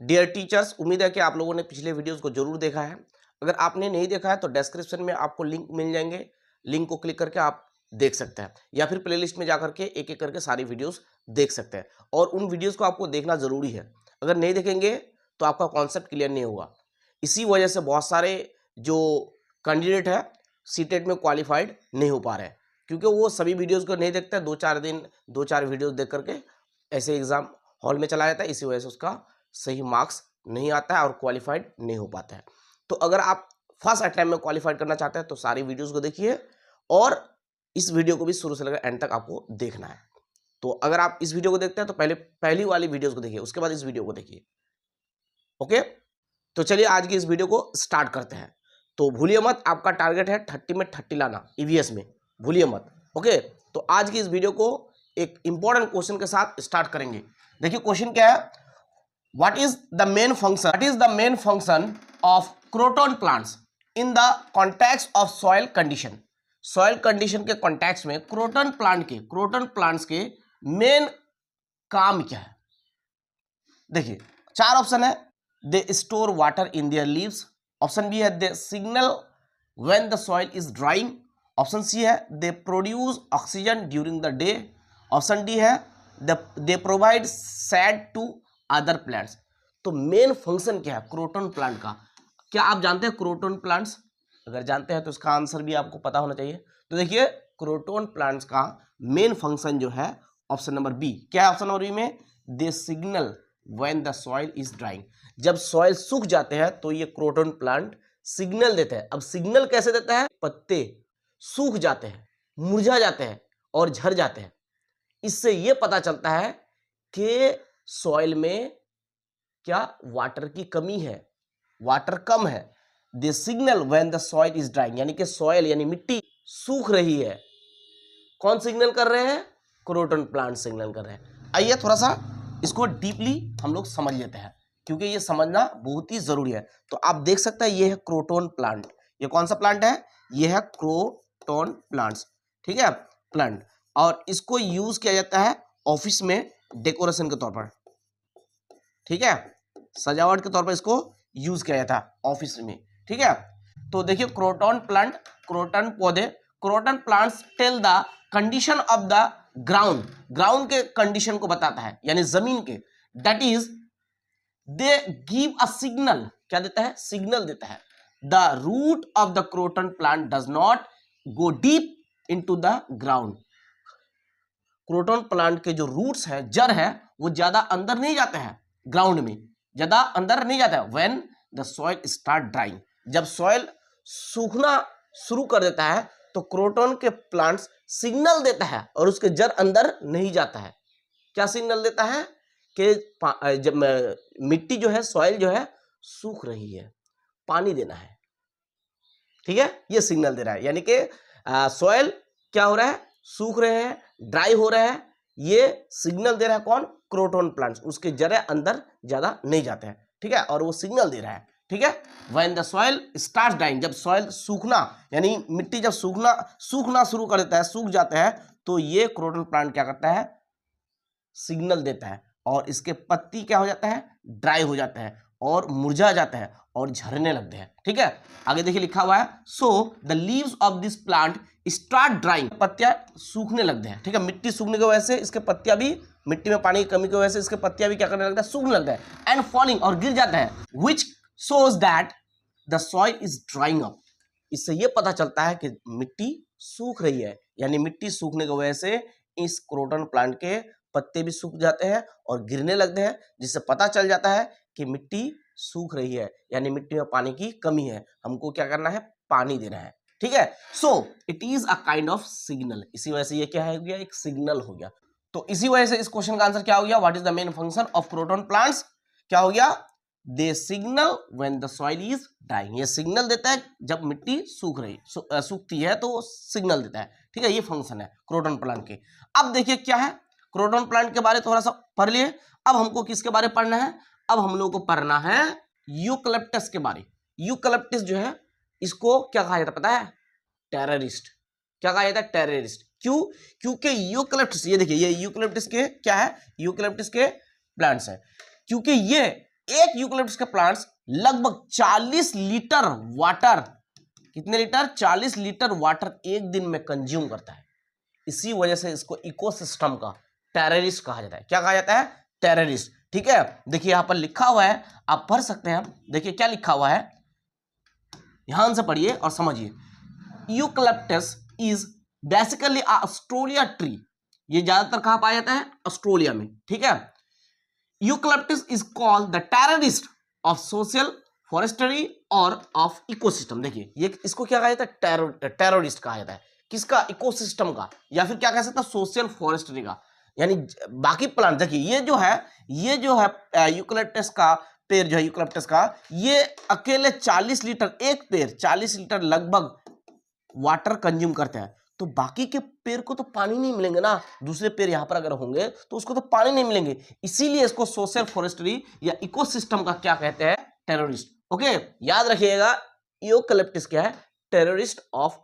Dear teachers, उम्मीद है कि आप लोगों ने पिछले वीडियोस को जरूर देखा है। अगर आपने नहीं देखा है तो डिस्क्रिप्शन में आपको लिंक मिल जाएंगे, लिंक को क्लिक करके आप देख सकते हैं या फिर प्लेलिस्ट में जाकर के एक एक करके सारी वीडियोस देख सकते हैं। और उन वीडियोस को आपको देखना जरूरी है। अगर नहीं देखेंगे तो आपका कॉन्सेप्ट क्लियर नहीं होगा। इसी वजह से बहुत सारे जो कैंडिडेट है सीटेट में क्वालिफाइड नहीं हो पा रहे हैं, क्योंकि वो सभी वीडियोस को नहीं देखते। दो चार वीडियोस देख करके ऐसे एग्जाम हॉल में चला जाता है। इसी वजह से उसका सही मार्क्स नहीं आता है और क्वालिफाइड नहीं हो पाता है। तो अगर आप फर्स्ट अटेम्प्ट में क्वालिफाइड करना चाहते हैं तो सारी वीडियोस को देखिए और इस वीडियो को भी शुरू से लेकर एंड तक आपको देखना है। तो अगर आप इस वीडियो को देखते हैं तो पहली वाली वीडियोस को देखिए, उसके बाद इस वीडियो को देखिए। ओके, तो चलिए आज की इस वीडियो को स्टार्ट करते हैं। तो भूलिए मत, आपका टारगेट है 30 में 30 लाना ईवीएस में, भूलिए मत। ओके, तो आज की इस वीडियो को एक इंपॉर्टेंट क्वेश्चन के साथ स्टार्ट करेंगे। देखिए क्वेश्चन क्या है, What is the main function of croton plants in the context of soil condition? Soil condition के context में croton plants के मेन काम क्या है? देखिए चार ऑप्शन है। They store water in their leaves, option B है they signal when the soil is drying, option C है they produce oxygen during the day, option D है they provide shade to other plants. तो main function क्या है croton plant का? क्या आप जानते हैं क्रोटन प्लांट्स? अगर जानते हैं तो इसका आंसर भी आपको पता होना चाहिए। तो देखिए क्रोटन प्लांट्स का मेन फंक्शन जो है ऑप्शन नंबर बी, क्या है ऑप्शन नंबर बी में? They signal when the soil is drying. जब सॉइल सूख जाते हैं तो ये क्रोटन प्लांट सिग्नल देते हैं। अब सिग्नल कैसे देता है? पत्ते सूख जाते हैं, मुरझा जाते हैं और झड़ जाते हैं। इससे ये पता चलता है कि सॉइल में क्या वाटर की कमी है, वाटर कम है। They signal when the soil is drying, यानी कि सॉइल यानी मिट्टी सूख रही है। कौन सिग्नल कर रहे हैं? क्रोटन प्लांट सिग्नल कर रहे हैं। आइए थोड़ा सा इसको डीपली हम लोग समझ लेते हैं, क्योंकि ये समझना बहुत ही जरूरी है। तो आप देख सकते हैं ये है क्रोटन प्लांट। ये कौन सा प्लांट है? ये है क्रोटन प्लांट्स, ठीक है, प्लांट। और इसको यूज किया जाता है ऑफिस में डेकोरेशन के तौर पर, ठीक है, सजावट के तौर पर इसको यूज किया जाता है ऑफिस में, ठीक है। तो देखिए क्रोटन प्लांट, क्रोटन पौधे, croton plants tell the condition of the ground, ground के कंडीशन को बताता है, यानी जमीन के। That is they give a signal, क्या देता है? सिग्नल देता है। The root of the croton plant does not go deep into the ground. Croton plant के जो रूट्स है, जड़ है, वो ज्यादा अंदर नहीं जाते हैं, ग्राउंड में ज्यादा अंदर नहीं जाता है। When the soil start drawing, जब सॉइल सूखना शुरू कर देता है तो क्रोटन के प्लांट्स सिग्नल देता है और उसके जड़ अंदर नहीं जाता है। क्या सिग्नल देता है? कि जब मिट्टी जो है, सॉइल जो है सूख रही है, पानी देना है, ठीक है, ये सिग्नल दे रहा है। यानी कि सॉइल क्या हो रहा है? सूख रहे हैं, ड्राई हो रहा है। ये सिग्नल दे रहा है कौन? Croton plants. उसके जड़ें अंदर ज्यादा नहीं जाते हैं, ठीक है, और वो सिग्नल दे रहा है, ठीक है। When the soil starts drawing, जब सॉइल सूखना यानी मिट्टी जब सूखना शुरू कर देता है, सूख जाता है, तो ये क्रोटन प्लांट क्या करता है? सिग्नल देता है और इसके पत्ती क्या हो जाता है? ड्राई हो जाता है और मुरझा जाता है और झड़ने लगते हैं, ठीक है। आगे देखिए लिखा हुआ है, so the leaves of this plant start drawing, पत्तियां सूखने लगते हैं, ठीक है। मिट्टी सूखने की वजह से इसके पत्तियां भी, मिट्टी में पानी की कमी की वजह से इसके पत्तियां भी क्या करने लगता है? सूखने लगता है। एंड फॉलिंग, और गिर जाता है। Which shows that the soil is drawing up, इससे यह पता चलता है कि मिट्टी सूख रही है, यानी मिट्टी सूखने की वजह से इस क्रोटन प्लांट के पत्ते भी सूख जाते हैं और गिरने लगते हैं, जिससे पता चल जाता है कि मिट्टी सूख रही है, यानी मिट्टी में पानी की कमी है, हमको क्या करना है? पानी देना है, ठीक है। So it is a kind of signal, इसी वजह से ये क्या हो गया? एक सिग्नल हो गया। तो इसी वजह से इस क्वेश्चन का आंसर क्या हो गया? What is the main function of croton plants? क्या हो गया? They signal when the soil is drying, ये सिग्नल देता है जब मिट्टी सूखती है तो सिग्नल देता है, ठीक है। ये फंक्शन है क्रोटन प्लांट के। अब देखिए क्या है, क्रोटन प्लांट के बारे थोड़ा सा पढ़ लिए। अब हमको किसके बारे पढ़ना है? अब हम लोग को पढ़ना है यूकलिप्टस के बारे। यूकलिप्टस जो है, इसको क्या कहा जाता है पता है? टेररिस्ट। क्या कहा जाता है? टेररिस्ट। क्यों? क्योंकि यूकलिप्टस, ये देखिए, ये यूकलिप्टस के क्या है? यूकलिप्टस के प्लांट्स है, क्योंकि ये एक यूकलिप्टस के प्लांट्स लगभग 40 लीटर वाटर, कितने लीटर? 40 लीटर वाटर एक दिन में कंज्यूम करता है। इसी वजह से इसको इकोसिस्टम का टेररिस्ट कहा जाता है। क्या कहा जाता है? टेररिस्ट। ठीक है, देखिए यहां पर लिखा हुआ है, आप पढ़ सकते हैं। देखिए क्या लिखा हुआ है, ध्यान से पढ़िए और समझिए। Eucalyptus is basically Australia tree. ये ज्यादातर कहां पाया जाता है? ऑस्ट्रेलिया में। ठीक है, eucalyptus is called the terrorist of social forestry और ऑफ इकोसिस्टम। देखिए ये इसको क्या कहा जाता है? टेररिस्ट कहा जाता है। किसका? इकोसिस्टम का, या फिर क्या कह सकते हैं? सोशल फॉरेस्ट्री का। यानी बाकी प्लांट, देखिए ये जो है यूकलिप्टस का पेड़ जो है, यूकलिप्टस का, ये अकेले 40 लीटर, एक पेड़ 40 लीटर लगभग वाटर कंज्यूम करता है। तो बाकी के पेड़ को तो पानी नहीं मिलेंगे ना, दूसरे पेड़ यहां पर अगर होंगे तो उसको तो पानी नहीं मिलेंगे। इसीलिए इसको सोशल फॉरेस्ट्री या इकोसिस्टम का क्या कहते हैं? टेररिस्ट। ओके, याद रखिएगा, यूकलिप्टस क्या है? Terrorist of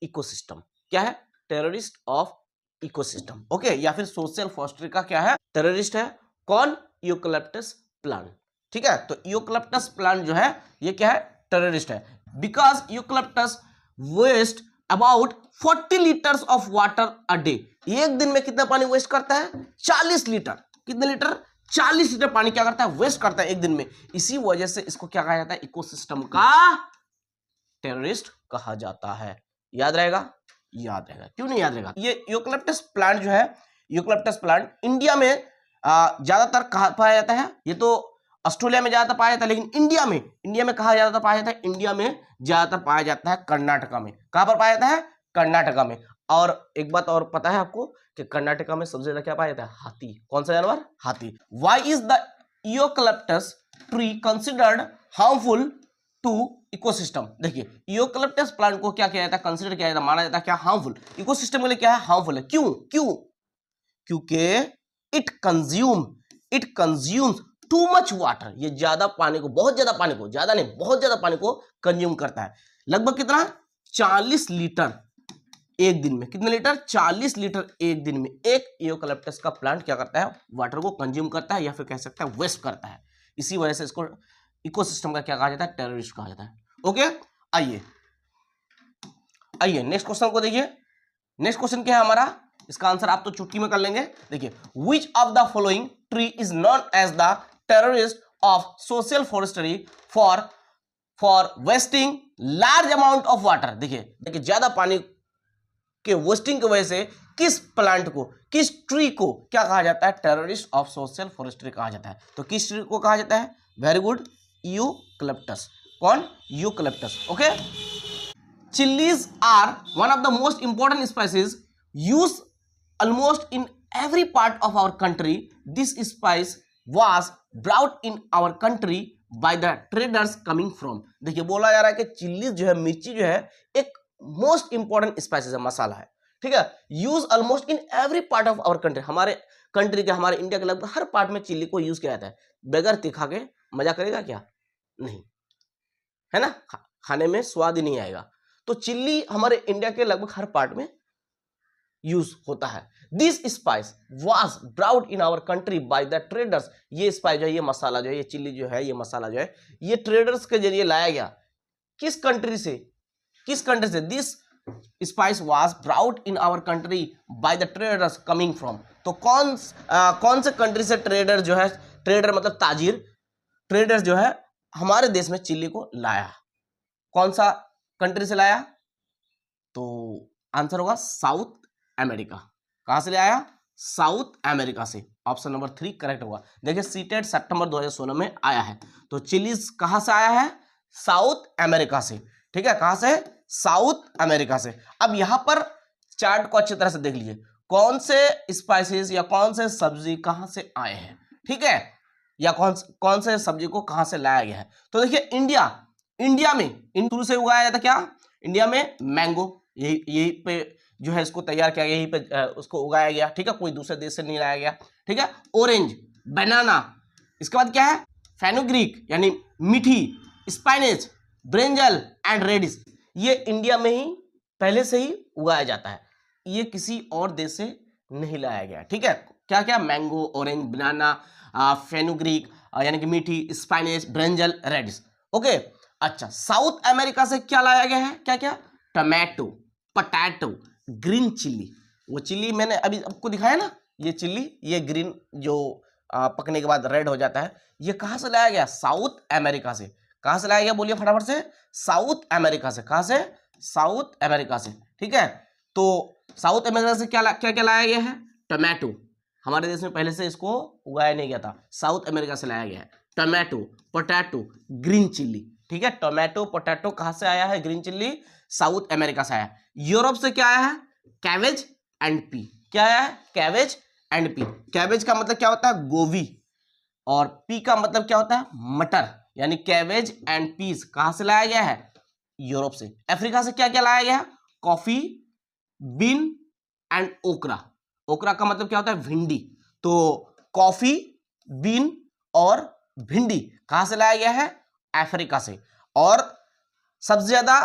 ecosystem. क्या है? Terrorist of ecosystem. ओके, या फिर सोशल फॉरेस्ट्री का क्या है? टेररिस्ट है। कौन? Eucalyptus plant. ठीक है, तो यूकलिप्टस प्लांट जो है ये क्या है? टेररिस्ट है। Because eucalyptus wastes about 40 litres of water a day. एक दिन में कितना पानी वेस्ट करता है? 40 लीटर। कितने लीटर? 40 लीटर पानी क्या करता है? वेस्ट करता है एक दिन में। इसी वजह से इसको क्या कहा जाता है? इकोसिस्टम का टेररिस्ट कहा जाता है। याद रहेगा? याद रहेगा। क्यों नहीं याद रहेगा? ये यूकलिप्टस प्लांट जो है, यूकलिप्टस प्लांट इंडिया में ज्यादातर कहां पाया जाता है? ये तो ऑस्ट्रेलिया में ज्यादातर पाया जाता है, लेकिन इंडिया में कहा ज्यादातर पाया जाता है? इंडिया में ज्यादातर पाया जाता है कर्नाटका में। कहां पर पाया जाता है? कर्नाटका में। और एक बात और पता है आपको कि कर्नाटका में सबसे ज्यादा क्या पाया जाता है? हाथी। कौन सा जानवर? हाथी। Why is the eucalyptus tree considered harmful to ecosystem? देखिए यूकलिप्टस प्लांट को क्या किया जाता है? कंसिडर किया जाता है, माना जाता है क्या? हार्मफुल। इकोसिस्टम के लिए क्या है? हार्मफुल है। क्यों? क्योंकि it consumes too much water. ये ज्यादा पानी को, बहुत ज्यादा पानी को, ज्यादा नहीं बहुत ज्यादा पानी को कंज्यूम करता है। लगभग कितना? 40 लीटर एक दिन में। कितने लीटर? 40 लीटर एक दिन में एक यूकलिप्टस का प्लांट क्या करता है? वाटर को कंज्यूम करता है, या फिर कह सकते हैं वेस्ट करता है। इसी वजह से इसको इकोसिस्टम का क्या कहा जाता है? टेररिस्ट कहा जाता है। ओके, आइए नेक्स्ट क्वेश्चन को देखिए। नेक्स्ट क्वेश्चन क्या है हमारा? इसका आंसर आप तो चुटकी में कर लेंगे। देखिए, which of the following tree is known as the terrorist of social forestry for wasting large amount of water? देखिए ज्यादा पानी के वेस्टिंग की वजह से किस प्लांट को, किस ट्री को क्या कहा जाता है? टेररिस्ट ऑफ सोशल फॉरेस्ट्री कहा जाता है। तो किस ट्री को कहा जाता है? Very good, eucalyptus. कौन? Eucalyptus. Okay, chillies are one of the most important spices use almost in every part of our country. This spice was brought in our country by the traders coming from। देखिए बोला जा रहा है कि chilli जो है, मिर्ची जो है, एक मोस्ट इंपॉर्टेंट स्पाइसेस है, मसाला है। ठीक है, use almost in every part of our country. हमारे कंट्री के, हमारे इंडिया के लगभग हर पार्ट में चिल्ली को यूज किया जाता है। बगैर तीखा के मजा करेगा क्या? नहीं, है ना, खाने में स्वाद ही नहीं आएगा। तो चिल्ली हमारे इंडिया के लगभग हर पार्ट में यूज होता है। This spice was brought in our country by the traders. ये स्पाइस जो है, ये मसाला जो है, ये चिल्ली जो है, ये मसाला जो है, ये ट्रेडर्स के जरिए लाया गया। किस कंट्री से? किस कंट्री से? This spice was brought in our country by the traders coming from. तो कौन से कंट्री से ट्रेडर जो है, ट्रेडर मतलब ताजिर, ट्रेडर जो है हमारे देश में चिल्ली को लाया? कौन सा कंट्री से लाया? तो आंसर होगा साउथ अमेरिका। कहां से ले आया? साउथ अमेरिका से। ऑप्शन नंबर 3 करेक्ट होगा। देखिए सीटेट सितंबर 2016 में आया है। तो चिलीज कहां से आया है? साउथ अमेरिका से। ठीक है, कहां से? साउथ अमेरिका से। अब यहां पर चार्ट को अच्छी तरह से देख लीजिए, कौन से स्पाइसेस या कौन से सब्जी कहां से आए हैं। ठीक है, या कौन से सब्जी को कहां से लाया गया है। तो देखिए इंडिया में इन शुरू से उगाया जाता क्या? इंडिया में मैंगो, यही पे जो है इसको तैयार किया गया, यहीं पे उसको उगाया गया। ठीक है, कोई दूसरे देश से नहीं लाया गया। ठीक है, ऑरेंज, बनाना, इसके बाद क्या है? फेनुग्रीक यानी मीठी, स्पाइनेच, ब्रिंजल एंड रेडिश। ये इंडिया में ही पहले से ही उगाया जाता है, ये किसी और देश से नहीं लाया गया। ठीक है, क्या क्या? मैंगो, ऑरेंज, बनाना, फेनुग्रीक यानी कि मीठी, स्पाइनेच, ब्रिंजल, रेडिश। ओके, अच्छा साउथ अमेरिका से क्या लाया गया है, क्या क्या, टमाटो, पोटैटो, ग्रीन चिल्ली। वो चिल्ली मैंने अभी आपको दिखाया ना, ये चिल्ली, ये ग्रीन जो पकने के बाद रेड हो जाता है, ये कहां से लाया गया, साउथ अमेरिका से। कहां से लाया गया बोलिए फटाफट से, साउथ अमेरिका से। कहां से, साउथ अमेरिका से। ठीक है, तो साउथ अमेरिका से क्या क्या लाया गया है, टमाटो। हमारे देश में पहले से इसको उगाया नहीं गया था, साउथ अमेरिका से लाया गया है। Tomato, potato, green chilli. ठीक है, टोमेटो पोटैटो कहां से आया है, ग्रीन चिल्ली साउथ अमेरिका से आया है। यूरोप से क्या आया है, कैबेज एंड पी। क्या आया है, कैबेज एंड पी। कैबेज का मतलब क्या होता है, गोभी, और पी का मतलब क्या होता है, मटर। यानी कैबेज एंड पीस कहां से लाया गया है, यूरोप से। अफ्रीका से क्या क्या लाया गया है, कॉफी, बीन एंड ओकरा। ओकरा का मतलब क्या होता है, भिंडी। तो कॉफी, बीन और भिंडी कहां से लाया गया है, अफ्रीका से। और सबसे ज्यादा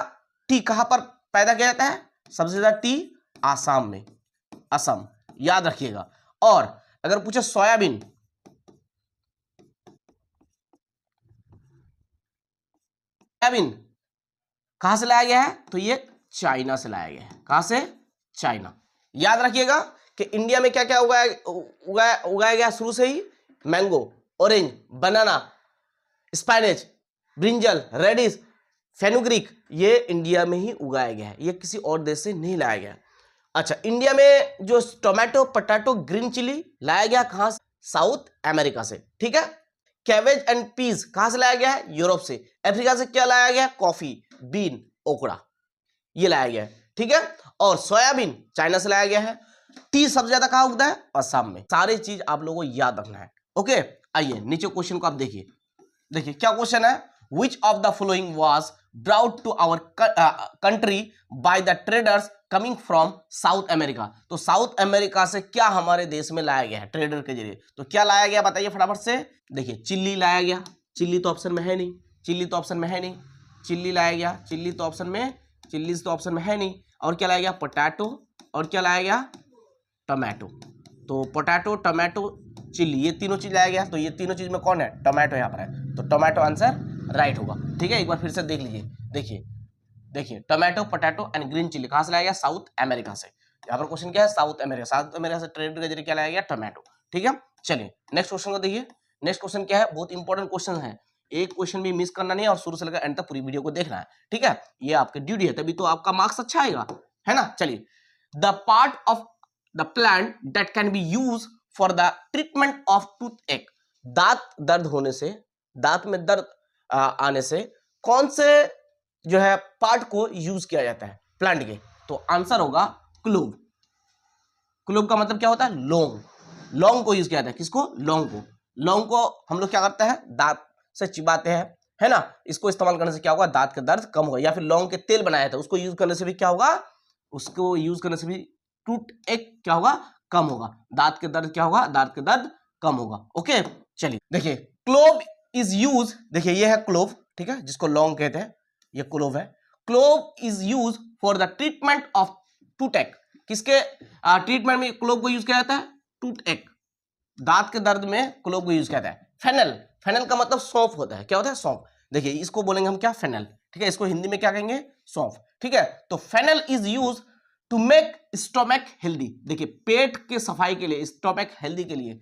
टी कहां पर पैदा किया जाता है, सबसे ज्यादा टी आसाम में, असम, याद रखिएगा। और अगर पूछे सोयाबीन, सोयाबीन कहां से लाया गया है, तो ये चाइना से लाया गया है। कहां से, चाइना। याद रखिएगा कि इंडिया में क्या क्या उगाया गया शुरू से ही, मैंगो, ऑरेंज, बनाना, स्पाइनेच, ब्रिंजल, रेडिश, फेनुग्रीक, ये इंडिया में ही उगाया गया है, ये किसी और देश से नहीं लाया गया। अच्छा, इंडिया में जो टोमेटो, पोटैटो, ग्रीन चिली लाया गया कहां से, साउथ अमेरिका से। ठीक है, कैबेज एंड पीस कहां से लाया गया है, यूरोप से। अफ्रीका से क्या लाया गया, कॉफी, बीन, ओकड़ा, ये लाया गया है। ठीक है, और सोयाबीन चाइना से लाया गया है। टी सबसे ज्यादा कहां उगता है, असम में। सारी चीज आप लोगों को याद रखना है। ओके, आइए नीचे क्वेश्चन को आप देखिए। देखिए क्या क्वेश्चन है, which of the following was brought to our country by the traders coming from South America. तो साउथ अमेरिका से क्या हमारे देश में लाया गया है ट्रेडर के जरिए, तो क्या लाया गया बताइए फटाफट से। देखिए चिल्ली लाया गया, चिल्ली तो ऑप्शन में है नहीं, चिल्ली तो ऑप्शन में है नहीं, चिल्ली लाया गया, चिल्ली तो ऑप्शन में, चिल्ली तो ऑप्शन में है नहीं। और क्या लाया गया, पोटैटो, और क्या लाया गया, टमाटो। तो पोटैटो, टमाटो, चिल्ली, ये तीनों चीज लाया गया। तो ये तीनों चीज में कौन है, टमाटो यहाँ पर है, तो टमाटो आंसर राइट होगा। ठीक है, एक बार फिर से देख लीजिए। देखिए देखिए, tomato, potato and green chilli कहां से लाया गया, साउथ अमेरिका से। यहाँ पर क्वेश्चन क्या है, साउथ अमेरिका, साउथ अमेरिका से ट्रेड के जरिए क्या लाया गया, टोमेटो। ठीक है, चलिए नेक्स्ट क्वेश्चन को देखिए। नेक्स्ट क्वेश्चन क्या है, बहुत इंपॉर्टेंट क्वेश्चन है, एक क्वेश्चन भी मिस करना नहीं है और शुरू से लेकर एंड तक पूरी वीडियो को देखना है। ठीक है, ये आपकी ड्यूटी है, तभी तो आपका मार्क्स अच्छा आएगा, है ना। चलिए, the part of the plant that can be use for the treatment of tooth एक। दांत दर्द होने से, दांत में दर्द आने से कौन से जो है पार्ट को यूज किया जाता है प्लांट के, तो आंसर होगा क्लोव। क्लोव का मतलब क्या होता है, लौंग। लौंग को यूज किया जाता है, किसको, लौंग को। लौंग को हम लोग क्या करते हैं, दांत से चिबाते हैं, है ना। इसको इस्तेमाल करने से क्या होगा, दांत का दर्द कम होगा। या फिर लौंग के तेल बनाया था, उसको यूज करने से भी क्या होगा, उसको यूज करने से भी टूथ एक क्या होगा, कम होगा। दांत के दर्द क्या होगा, दांत के दर्द कम होगा। ओके, चलिए देखिए, क्लोव इज यूज, देखिए ये है क्लोव, ठीक है, जिसको लौंग कहते हैं, ये क्लोव है। Clove is use for the treatment of toothache. किसके ट्रीटमेंट में क्लोव को यूज किया जाता है, टूथ-एक, दांत के दर्द में क्लोव को यूज किया जाता है। फेनल, फेनल का मतलब सौंफ होता है, क्या होता है, सौंफ। देखिए इसको बोलेंगे हम क्या, फेनल। ठीक है, इसको हिंदी में क्या कहेंगे, सौंफ। ठीक है, तो fennel is use to make stomach healthy. देखिए पेट के सफाई के लिए, स्टोमक हेल्दी के लिए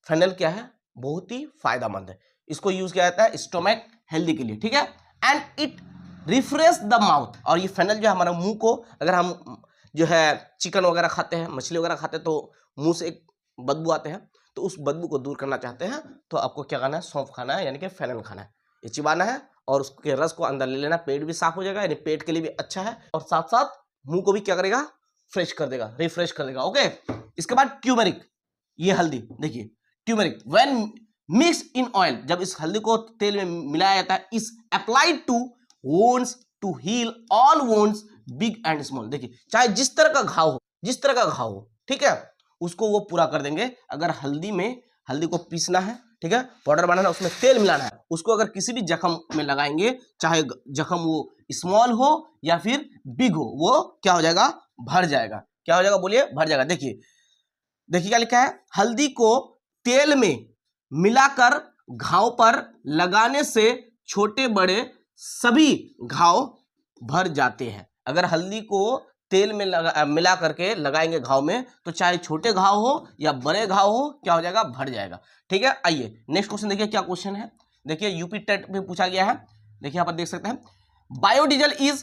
फेनल क्या है, बहुत ही फायदेमंद है। इसको यूज किया जाता है स्टोमक हेल्दी के लिए। ठीक है, and it refresh the mouth. और ये फेनल जो है हमारा मुंह को, अगर हम जो है चिकन वगैरह खाते हैं, मछली वगैरह खाते हैं, तो मुंह से एक बदबू आते हैं, तो उस बदबू को दूर करना चाहते हैं तो आपको क्या खाना है, सौंफ खाना है, यानी कि फेनल खाना है। ये चिबाना है और उसके रस को अंदर ले लेना, पेट भी साफ हो जाएगा, यानी पेट के लिए भी अच्छा है, और साथ साथ मुंह को भी क्या करेगा, फ्रेश कर देगा, रिफ्रेश कर देगा। ओके, इसके बाद ट्यूमरिक, ये हल्दी, देखिए turmeric when mix in oil, जब इस हल्दी को तेल में मिलाया जाता है, is applied to wounds to heal all wounds big and small. देखिए चाहे जिस तरह का घाव हो, जिस तरह का घाव हो, ठीक है, उसको वो पूरा कर देंगे। अगर हल्दी में, हल्दी को पीसना है, ठीक है, पाउडर बनाना है, उसमें तेल मिलाना है, उसको अगर किसी भी जख्म में लगाएंगे, चाहे जख्म वो स्मॉल हो या फिर बिग हो, वो क्या हो जाएगा, भर जाएगा। क्या हो जाएगा बोलिए, भर जाएगा। देखिए देखिए क्या लिखा है, हल्दी को तेल में मिलाकर घाव पर लगाने से छोटे बड़े सभी घाव भर जाते हैं। अगर हल्दी को तेल में मिला करके लगाएंगे घाव में, तो चाहे छोटे घाव हो या बड़े घाव हो, क्या हो जाएगा, भर जाएगा। ठीक है, आइए नेक्स्ट क्वेश्चन देखिए क्या क्वेश्चन है। देखिए यूपी टेट में पूछा गया है। देखिए यहाँ पर देख सकते हैं, biodiesel is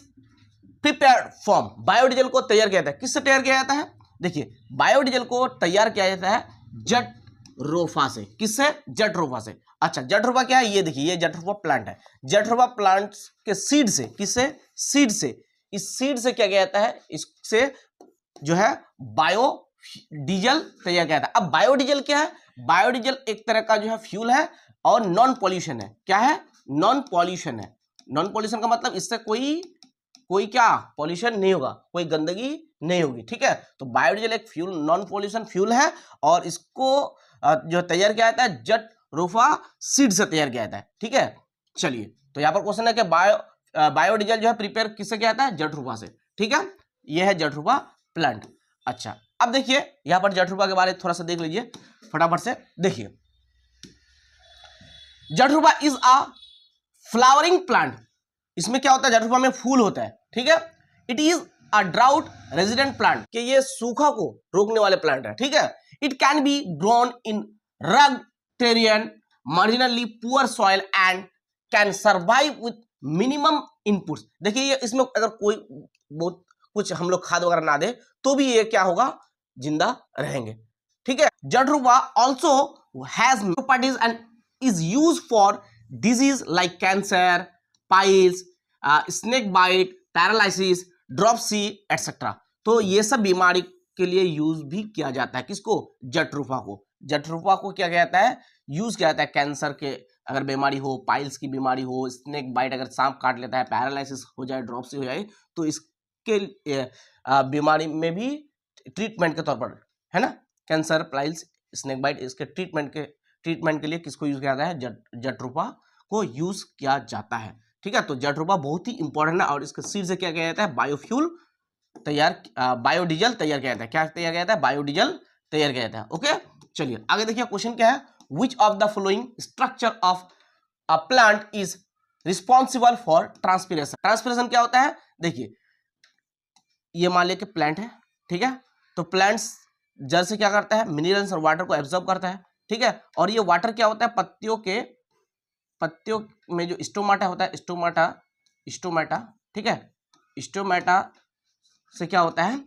prepared from. Biodiesel को तैयार किया जाता है, किससे तैयार किया जाता है? देखिए बायोडीजल को तैयार किया जाता है जट्रोफा से। किससे? जट्रोफा से। अच्छा जट्रोफा क्या है? ये देखिए, ये जट्रोफा प्लांट है। जट्रोफा प्लांट के सीड से, किससे? सीड से। इस सीड से क्या किया जाता है? इससे जो है बायोडीजल तैयार किया जाता है। अब बायोडीजल क्या है? बायोडीजल एक तरह का जो है फ्यूल है और नॉन पॉल्यूशन है। क्या है? नॉन पॉल्यूशन है। नॉन पॉल्यूशन का मतलब इससे कोई क्या पॉल्यूशन नहीं होगा, कोई गंदगी नहीं होगी। ठीक है, तो बायोडीजल एक फ्यूल, नॉन पॉल्यूशन फ्यूल है और इसको जो तैयार किया जाता है जट्रोफा सीड से तैयार किया जाता है। ठीक है, चलिए तो यहाँ पर क्वेश्चन है कि बायोडीजल जो है प्रिपेयर किससे किया जाता है? जट्रोफा से। ठीक है, यह है जट्रोफा प्लांट। अच्छा अब देखिए यहाँ पर जट्रोफा के बारे में थोड़ा सा देख लीजिए फटाफट से। देखिए jatropha is a flowering plant. इसमें क्या होता है? जट्रोफा में फूल होता है। ठीक है, it is a drought resident plant, कि ये सूखा को रोकने वाले प्लांट है। ठीक है, it can be grown in rug terrain marginally poor soil and can survive with minimum inputs. देखिए ये इसमें अगर कोई बहुत कुछ हम लोग खाद वगैरह ना दे तो भी ये क्या होगा? जिंदा रहेंगे। ठीक है, jatropha also has properties and is use for disease like cancer, piles, snake bite, paralysis, dropsy etcetera. तो ये सब बीमारी के लिए यूज भी किया जाता है। किसको? जट्रोफा को। जट्रोफा को क्या कहता है? यूज किया जाता है कैंसर के अगर बीमारी हो, पाइल्स की बीमारी हो, स्नेक बाइट अगर सांप काट लेता है, पैरालिसिस हो जाए, ड्रॉपसी हो जाए, तो इसके बीमारी में भी ट्रीटमेंट के तौर पर, है ना, कैंसर, पाइल्स, स्नेक बाइट, इसके ट्रीटमेंट के लिए किसको यूज किया जाता है? जट्रोफा को यूज किया जाता है। ठीक है, तो जट्रोफा बहुत ही इंपॉर्टेंट है और इसके सीड से क्या किया जाता है? बायोफ्यूल तैयार, बायोडीजल तैयार किया जाता है। क्या तैयार किया जाता है? बायोडीजल तैयार किया जाता है। ओके, चलिए आगे देखिए क्वेश्चन क्या है। Which of the following structure of a plant is responsible for transpiration. Transpiration क्या होता है? देखिए ये मान लिया कि प्लांट है। ठीक है, तो प्लांट्स जड़ से क्या करता है? मिनरल्स और वाटर को एब्जॉर्ब करता है। ठीक है, और ये वाटर क्या होता है? पत्तियों में जो स्टोमाटा होता है, स्टोमाटा, ठीक है, स्टोमाटा से क्या होता है?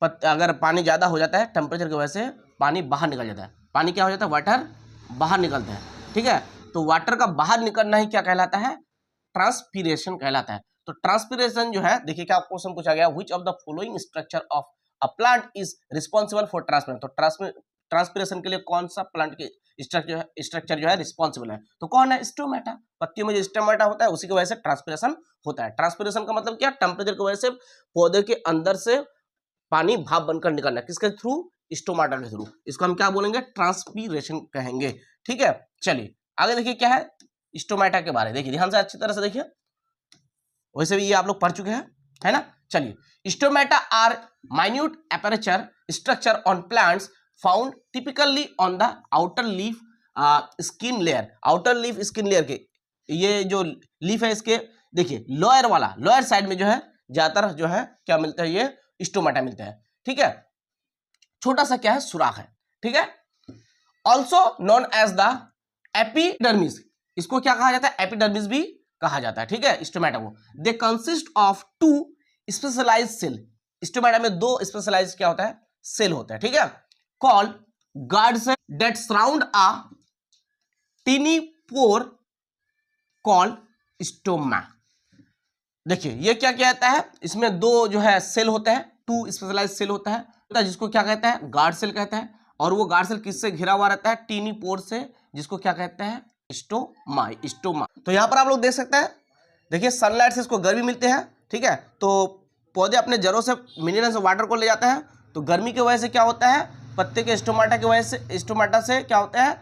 अगर पानी ज्यादा हो जाता है टेम्परेचर की वजह से, पानी बाहर निकल जाता है। पानी क्या हो जाता है? वाटर बाहर निकलता है। ठीक है, तो वाटर का बाहर निकलना ही क्या कहलाता है? ट्रांसपीरेशन कहलाता है। तो ट्रांसपीरेशन जो है, देखिए क्या क्वेश्चन पूछा गया, which of the following structure of a plant is responsible for transpiration. तो ट्रांसपीरेशन के लिए कौन सा प्लांट के स्ट्रक्चर जो है रिस्पॉन्सिबल है? तो कौन है? स्टोमेटा। पत्तियों में जो स्टोमेटा होता है उसी की वजह से ट्रांसपीरेशन होता है। ट्रांसपीरेशन का मतलब क्या? टेम्परेचर की वजह से पौधे के अंदर से पानी भाप बनकर निकलना, किसके थ्रू? स्टोमाटा के थ्रू। इसको हम क्या बोलेंगे? ट्रांसपीरेशन कहेंगे। ठीक है, चलिए आगे देखिए क्या है स्टोमेटा के बारे में। देखिए ध्यान से अच्छी तरह से देखिए, वैसे भी ये आप लोग पढ़ चुके हैं, है ना। चलिए, stomata are minute aperture structure on plants found typically on the outer leaf skin layer. Outer leaf skin layer के ये जो लीफ है इसके, देखिए लोअर साइड में जो है ज्यादातर जो है क्या मिलता है? ये स्टोमेटा मिलता है। ठीक है, छोटा सा क्या है? सुराख है। ठीक है, also known as the epidermis. इसको क्या कहा जाता है? एपिडर्मिस भी कहा जाता है। ठीक है, स्टोमेटा को। They consist of 2 specialised cell. Stomata में 2 स्पेशलाइज्ड क्या होता है? सेल होता है। ठीक है, called guard cell that surround a tiny pore called stoma. देखिए ये क्या कहता है? इसमें 2 जो है सेल होता है, 2 स्पेशलाइज्ड सेल होता है, जिसको क्या कहता है? गार्ड सेल कहता है। और वो गार्ड सेल किससे घिरा हुआ रहता है? टीनी पोर से, जिसको क्या कहते हैं? स्टोमा। तो यहां पर आप लोग देख सकते हैं, देखिए सनलाइट से इसको गर्मी मिलते हैं। ठीक है, तो पौधे अपने जड़ों से मिनरल्स और वाटर को ले जाते हैं, तो गर्मी की वजह से क्या होता है? पत्ते के स्टोमाटा की वजह से, स्टोमाटा से क्या होता है?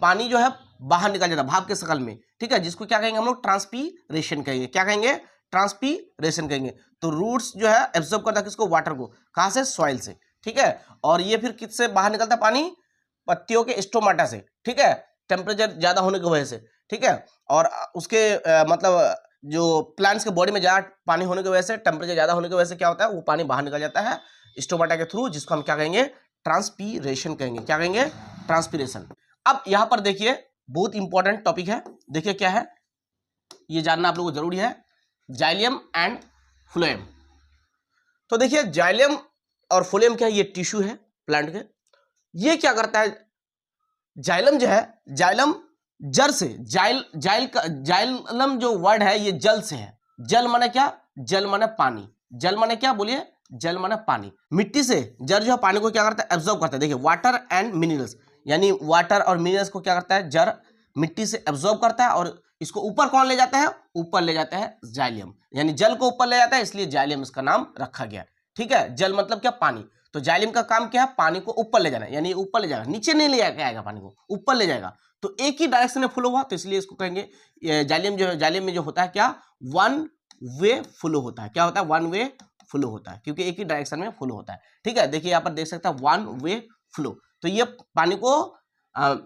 पानी जो है बाहर निकल जाता है भाप के शकल में। ठीक है, जिसको क्या कहेंगे हम लोग? ट्रांसपीरेशन कहेंगे। क्या कहेंगे? ट्रांसपीरेशन कहेंगे। तो रूट्स जो है एब्जॉर्ब करता है किसको? वाटर को। कहां से? सॉइल से। ठीक है, और ये फिर किससे बाहर निकलता है पानी? पत्तियों के स्टोमाटा से। ठीक है, टेम्परेचर ज़्यादा होने की वजह से, ठीक है, और उसके मतलब जो प्लांट्स के बॉडी में ज़्यादा पानी होने की वजह से, टेम्परेचर ज़्यादा होने की वजह से क्या होता है, वो पानी बाहर निकल जाता है स्टोमाटा के थ्रू, जिसको हम क्या कहेंगे, ट्रांसपीरेशन कहेंगे। क्या कहेंगे, ट्रांसपीरेशन। अब यहाँ पर देखिए बहुत इंपॉर्टेंट टॉपिक है, देखिए क्या है, ये जानना आप लोगों को जरूरी है, जाइलियम एंड फ्लोएम। तो देखिए जाइलियम और फ्लोएम क्या है, ये टिश्यू है प्लांट के। ये क्या करता है, जाइलम जो है, जाइलम जड़ से, जाइलम जो वर्ड है ये जल से है। जल माने क्या, जल माने पानी, जल माने क्या बोलिए, जल माने पानी। मिट्टी से जड़ जो है पानी को क्या करता है, एब्जॉर्ब करता है। देखिए वाटर एंड मिनरल्स, यानी वाटर और मिनरल्स को क्या करता है, जड़ मिट्टी से एब्जॉर्ब करता है, और इसको ऊपर कौन ले जाता है, ऊपर ले जाता है जाइलियम, यानी जल को ऊपर ले जाता है, इसलिए जाइलियम इसका नाम रखा गया। ठीक है, जल मतलब क्या, पानी। तो जाइलियम का काम क्या है, पानी को ऊपर ले जाना, यानी ऊपर ले जाएगा, नीचे नहीं ले जाके आएगा, पानी को ऊपर ले जाएगा। तो एक ही डायरेक्शन में फ्लो हुआ, तो इसलिए इसको कहेंगे जाइलियम जो है, जाइलियम में जो होता है क्या, वन वे फ्लो होता है। क्या होता है, वन वे फ्लो होता है, क्योंकि एक ही डायरेक्शन में फ्लो होता है। ठीक है, देखिए यहाँ पर देख सकते हैं वन वे फ्लो। तो ये पानी को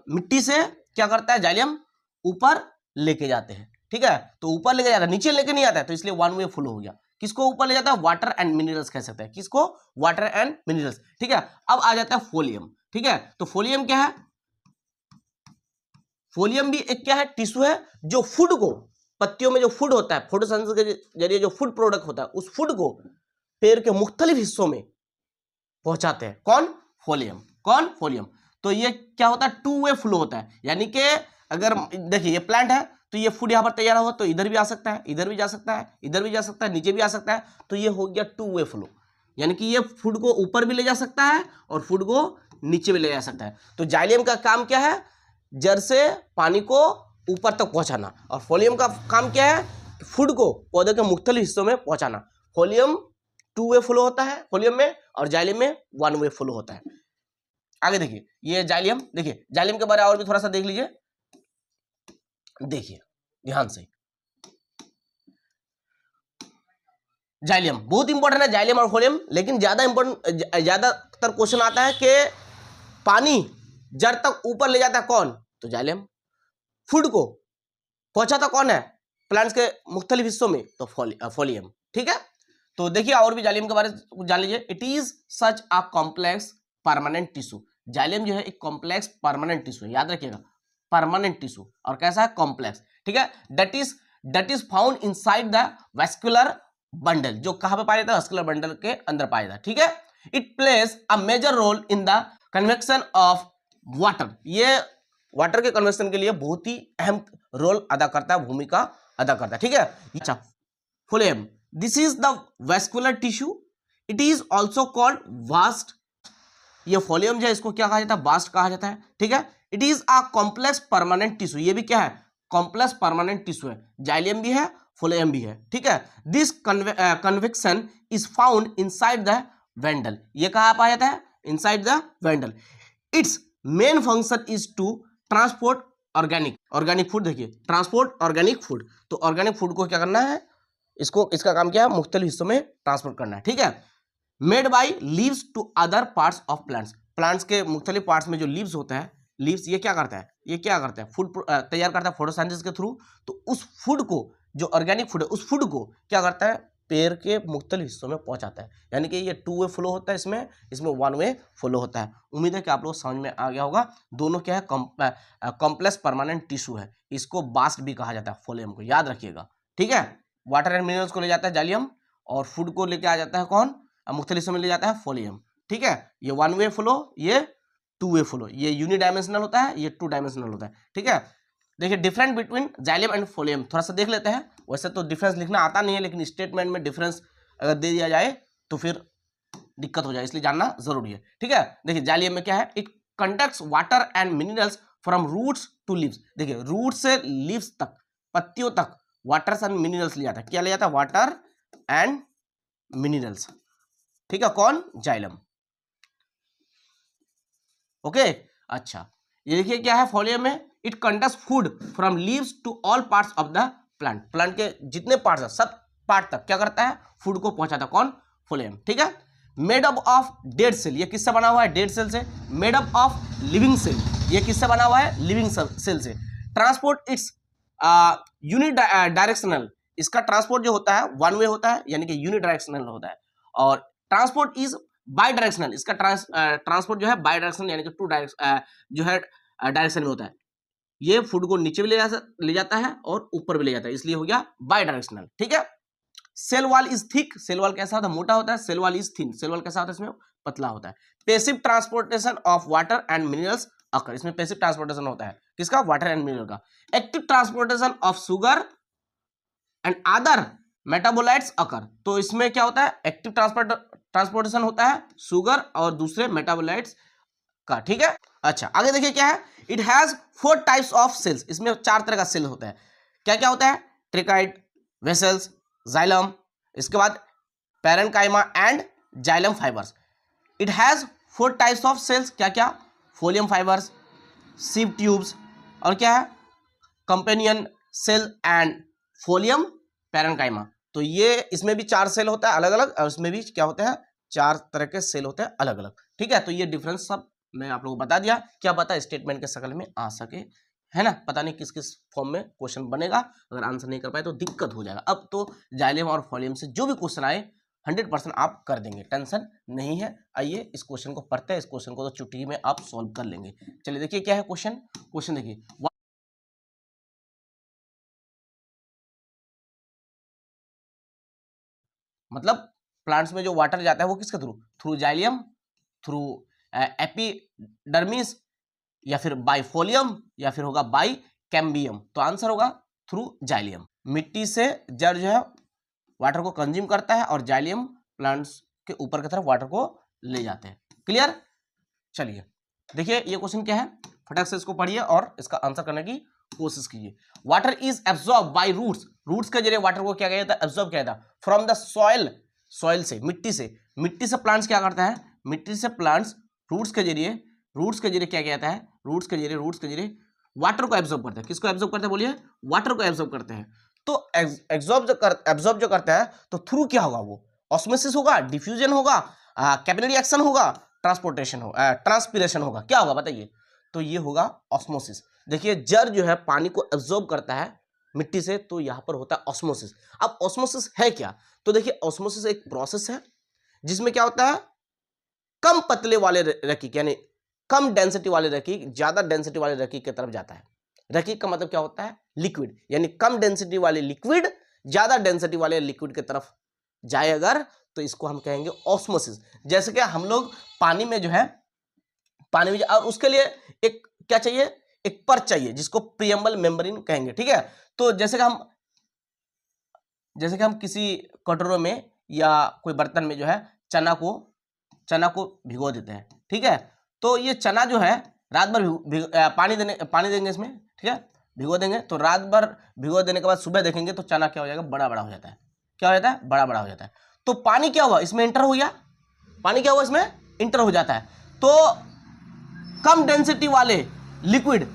मिट्टी से क्या करता है, जाइलियम ऊपर लेके जाते हैं। ठीक है, तो ऊपर लेके जाता है, नीचे लेके नहीं आता है, तो इसलिए वन वे फ्लो हो गया। किसको ऊपर ले जाता है, वाटर एंड मिनरल्स कह सकते हैं, किसको, वाटर एंड मिनरल्स। ठीक है, अब आ जाता है फोलियम। ठीक है, तो फोलियम क्या है, फोलियम भी एक क्या है, टिश्यू है, जो फूड को, पत्तियों में जो फूड होता है, फोटोसिंथेसिस के जरिए जो फूड प्रोडक्ट होता है, उस फूड को पेड़ के मुख्तलिफ हिस्सों में पहुंचाते हैं। कौन, फोलियम। कौन, फोलियम। तो ये क्या होता है, टू वे फ्लो होता है, यानी कि अगर देखिए ये प्लांट है, तो ये फूड यहाँ पर तैयार हो, तो इधर भी आ सकता है, इधर भी जा सकता है, इधर भी जा सकता है, नीचे भी आ सकता है। तो ये हो गया टू वे फ्लो, यानी कि ये फूड को ऊपर भी ले जा सकता है और फूड को नीचे भी ले जा सकता है। तो जाइलियम का काम क्या है, जड़ से पानी को ऊपर तक पहुंचाना, और फोलियम का काम क्या है, फूड को पौधे के मुख्तलिफ हिस्सों में पहुंचाना। फोलियम टू वे फ्लो होता है फोलियम में, और जाइलियम में वन वे फ्लो होता है। आगे देखिए, ये जाइलियम, देखिए जाइलियम के बारे में और भी थोड़ा सा देख लीजिए, देखिए ध्यान से। जाइलियम बहुत इंपॉर्टेंट है, जाइलियम और फोलियम, लेकिन ज्यादातर क्वेश्चन आता है कि पानी जड़ तक ऊपर ले जाता है कौन, तो जाइलियम। फूड को पहुंचाता कौन है, प्लांट्स के मुख्तलिफ हिस्सों में, तो फोलियम। ठीक है, तो देखिए और भी जाइलियम के बारे में जान लीजिए। It is such a complex permanent tissue. Xylem जो है एक कॉम्प्लेक्स परमानेंट टिश्यू है, याद रखिएगा, परमानेंट टिश्यू, और कैसा है, कॉम्प्लेक्स। ठीक है, that is found inside the vascular bundle, जो कहां पे पाया जाता है, वैस्कुलर बंडल के अंदर पाया जाता है। ठीक है, it plays a major role in the convection of water. ये वाटर के कन्वेक्शन के लिए बहुत ही अहम रोल अदा करता है, भूमिका अदा करता है। ठीक है, अच्छा, folium, this is the vascular tissue, it is also called vast. ये फोलियम जो है इसको क्या कहा जाता है, वास्ट कहा जाता है। ठीक है, it is a complex permanent tissue, ये भी क्या है, कॉम्प्लेक्स परमानेंट टिश्यू है, जाइलियम भी है, फोलियम भी है। ठीक है, this convection is found inside the bundle, ये कहाँ पाया जाता है, inside the bundle. Its main function is to transport organic food. देखिए, ट्रांसपोर्ट ऑर्गेनिक फूड, तो ऑर्गेनिक फूड को क्या करना है, इसका काम क्या है, मुख्तलिफ हिस्सों में ट्रांसपोर्ट करना है। ठीक है, made by leaves to other parts of plants. Plants के मुख्तलिफ पार्ट्स में जो लीव्स होता है, लीव्स ये क्या करता है, फूड तैयार करता है फोटोसिंथेसिस के थ्रू। तो उस फूड को, जो ऑर्गेनिक फूड है, उस फूड को क्या करता है, पेड़ के मुख्तलिफ हिस्सों में पहुंचाता है। यानी कि ये टू वे फ्लो होता है, इसमें वन वे फ्लो होता है। उम्मीद है कि आप लोग समझ में आ गया होगा। दोनों क्या है, कॉम्प्लेक्स परमानेंट टिश्यू है, इसको बास्ट भी कहा जाता है, फोलियम को, याद रखिएगा। ठीक है, वाटर एंड मिनरल्स को ले जाता है जाइलियम, और फूड को लेके आ जाता है कौन, मुख्तलिफ हिस्सों में ले जाता है फोलियम। ठीक है, ये वन वे फ्लो, ये टू वे फ्लो, ये यूनिडायमेंशनल होता है, ये टू डायमेंशनल होता है। ठीक है, देखिए डिफरेंस बिटवीन जाइलियम एंड फोलियम थोड़ा सा देख लेते हैं। वैसे तो डिफरेंस लिखना आता नहीं है, लेकिन स्टेटमेंट में डिफरेंस अगर दे दिया जाए तो फिर दिक्कत हो जाए, इसलिए जानना जरूरी है। ठीक है, देखिए जाइलियम में क्या है, it conducts water and minerals from roots to leaves. देखिए रूट से लीव्स तक, पत्तियों तक वाटर एंड मिनरल्स ले जाता है। क्या ले जाता है, वाटर एंड मिनरल्स। ठीक है, कौन, जाइलम। ओके, अच्छा, ये देखिए क्या है, फोलियम में it conducts food from leaves to all parts of the plant. Plant के जितने पार्ट्स है, सब पार्ट तक क्या करता है, फूड को पहुंचाता है, कौन, फोलियम। ठीक है, made up of dead cell, ये किससे बना हुआ है, डेड सेल से। Made up of living cell, ये किससे बना हुआ है? लिविंग सेल से। ट्रांसपोर्ट इट्स यूनि डायरेक्शनल, इसका ट्रांसपोर्ट जो होता है वन वे होता है, यानी कि यूनि डायरेक्शनल होता है। और ट्रांसपोर्ट इज बाई डायरेक्शनल, इसका ट्रांसपोर्ट जो है बाई डायरेक्शनल, यानी कि टू डायरेक्शन जो है डायरेक्शन में होता है। ये फूड को नीचे भी ले जाता है और ऊपर भी ले जाता है, इसलिए हो गया बाई डायरेक्शनल। ठीक है। Cell wall is thick, cell wall कैसा होता है? मोटा होता है। Cell wall is thin, cell wall कैसा होता है? इसमें पतला होता है। Passive transportation of water and minerals occur, इसमें पैसिव ट्रांसपोर्टेशन होता है किसका? वाटर एंड मिनरल का। Active transportation of sugar and other metabolites occur, तो इसमें क्या होता है? एक्टिव ट्रांसपोर्टेशन होता है शुगर और दूसरे मेटाबोलाइट्स का। ठीक है। अच्छा, आगे देखिए क्या है? It has 4 types of cells, इसमें 4 तरह का सेल होता है। क्या क्या होता है? ट्रिकाइड, वेसल्स, जाइलम, इसके बाद parenchyma and xylem fibres. It has 4 types of cells, क्या क्या? फोलियम फाइबर्स, सिव ट्यूब्स, और क्या है? Companion cell and phloem parenchyma. तो ये इसमें भी 4 सेल होता है अलग अलग, और इसमें भी क्या होता है? 4 तरह के सेल होते हैं अलग अलग। ठीक है। तो ये डिफरेंस सब मैं आप लोगों को बता दिया। क्या पता स्टेटमेंट के शकल में आ सके, है ना? पता नहीं किस किस फॉर्म में क्वेश्चन बनेगा, अगर आंसर नहीं कर पाए तो दिक्कत हो जाएगा। अब तो जाइलम और फोलियम से जो भी क्वेश्चन आए 100% आप कर देंगे, टेंशन नहीं है। आइए इस क्वेश्चन को पढ़ते हैं, इस क्वेश्चन को तो चुटकी में आप सॉल्व कर लेंगे। चलिए देखिए क्या है क्वेश्चन देखिए। मतलब प्लांट्स में जो वाटर जाता है वो किसके थ्रू? थ्रू जाइलियम, थ्रू एपिडर्मिस, या फिर बाइफोलियम, या फिर होगा बाई कैम्बियम। तो आंसर होगा थ्रू जाइलियम। मिट्टी से जड़ जो है वाटर को कंज्यूम करता है, और जाइलियम प्लांट्स के ऊपर की तरफ वाटर को ले जाते हैं। क्लियर? चलिए देखिए ये क्वेश्चन क्या है, फटाक से इसको पढ़िए और इसका आंसर करने की कोशिश कीजिए। Water is absorb by roots, roots के जरिए वाटर को क्या किया जाता है? एब्जॉर्ब किया जाता है फ्रॉम द सॉइल, सॉइल से, मिट्टी से। मिट्टी से प्लांट्स क्या करता है? मिट्टी से प्लांट्स रूट्स के जरिए क्या किया जाता है? रूट्स के जरिए वाटर को एब्जॉर्ब करते हैं। किसको एब्जॉर्ब करते हैं? बोलिए। वाटर को एब्जॉर्ब करते हैं। तो एब्जॉर्ब जो करता है तो थ्रू क्या होगा? वो ऑस्मोसिस होगा, डिफ्यूजन होगा, कैपिलरी एक्शन होगा, ट्रांसपोर्टेशन होगा, ट्रांसपिरेशन होगा, क्या होगा बताइए? तो ये होगा ऑस्मोसिस। देखिए जड़ जो है पानी को एब्जॉर्ब करता है मिट्टी से, तो यहां पर होता है ऑस्मोसिस। अब ऑस्मोसिस है क्या? तो देखिए ऑस्मोसिस एक प्रोसेस है जिसमें क्या होता है? कम पतले वाले रकीक, यानी कम डेंसिटी वाले रकीक ज्यादा डेंसिटी वाले रकीक की तरफ जाता है। रकीक का मतलब क्या होता है? लिक्विड, यानी कम डेंसिटी वाले लिक्विड ज्यादा डेंसिटी वाले लिक्विड की तरफ जाए अगर, तो इसको हम कहेंगे ऑस्मोसिस। जैसे कि हम लोग पानी में जो है, पानी में, और उसके लिए एक क्या चाहिए? एक परत चाहिए जिसको प्रियम्बल मेम्ब्रेन कहेंगे। ठीक है। तो जैसे कि हम किसी कटोरे में या कोई बर्तन में जो है चना को भिगो देते हैं। ठीक है। तो ये चना जो है रात भर पानी देंगे इसमें। ठीक है। भिगो देंगे, तो रात भर भिगो देने के बाद सुबह देखेंगे तो चना क्या हो जाएगा? बड़ा बड़ा हो जाता है। क्या हो जाता है? बड़ा बड़ा हो जाता है। तो पानी क्या हुआ? इसमें इंटर हो गया। पानी क्या हुआ? इसमें इंटर हो जाता है। तो कम डेंसिटी वाले लिक्विड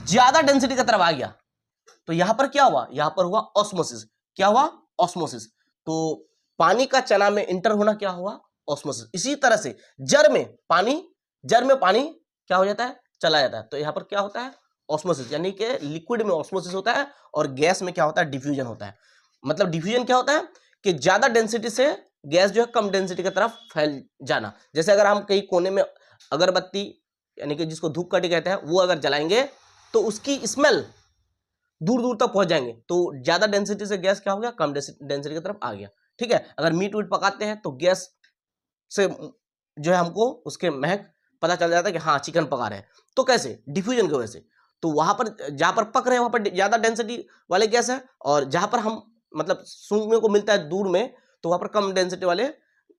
ज्यादा डेंसिटी की तरफ आ गया, तो यहां पर क्या हुआ? यहां पर हुआ ऑस्मोसिस। क्या हुआ? ऑस्मोसिस। तो पानी का चना में इंटर होना क्या हुआ? ऑस्मोसिस। इसी तरह से जड़ में पानी क्या हो जाता है? चला जाता है। तो यहां पर क्या होता है? ऑस्मोसिस, यानी कि लिक्विड में ऑस्मोसिस होता है और गैस में क्या होता है? डिफ्यूजन होता है। मतलब डिफ्यूजन क्या होता है? कि ज्यादा डेंसिटी से गैस जो है कम डेंसिटी की तरफ फैल जाना। जैसे अगर हम कहीं कोने में अगरबत्ती, यानी कि जिसको धूपकाठी कहते हैं, वो अगर जलाएंगे तो उसकी स्मेल दूर दूर तक पहुंच जाएंगे। तो ज्यादा डेंसिटी से गैस क्या हो गया? कम डेंसिटी की तरफ आ गया। ठीक है। अगर मीट वीट पकाते हैं तो गैस से जो है हमको उसके महक पता चल जाता है कि हाँ चिकन पका रहे हैं। तो कैसे? डिफ्यूजन की वजह से। तो वहां पर जहां पर पक रहे हैं वहां पर ज्यादा डेंसिटी वाले गैस है, और जहां पर हम मतलब सूंघने को मिलता है दूर में, तो वहां पर कम डेंसिटी वाले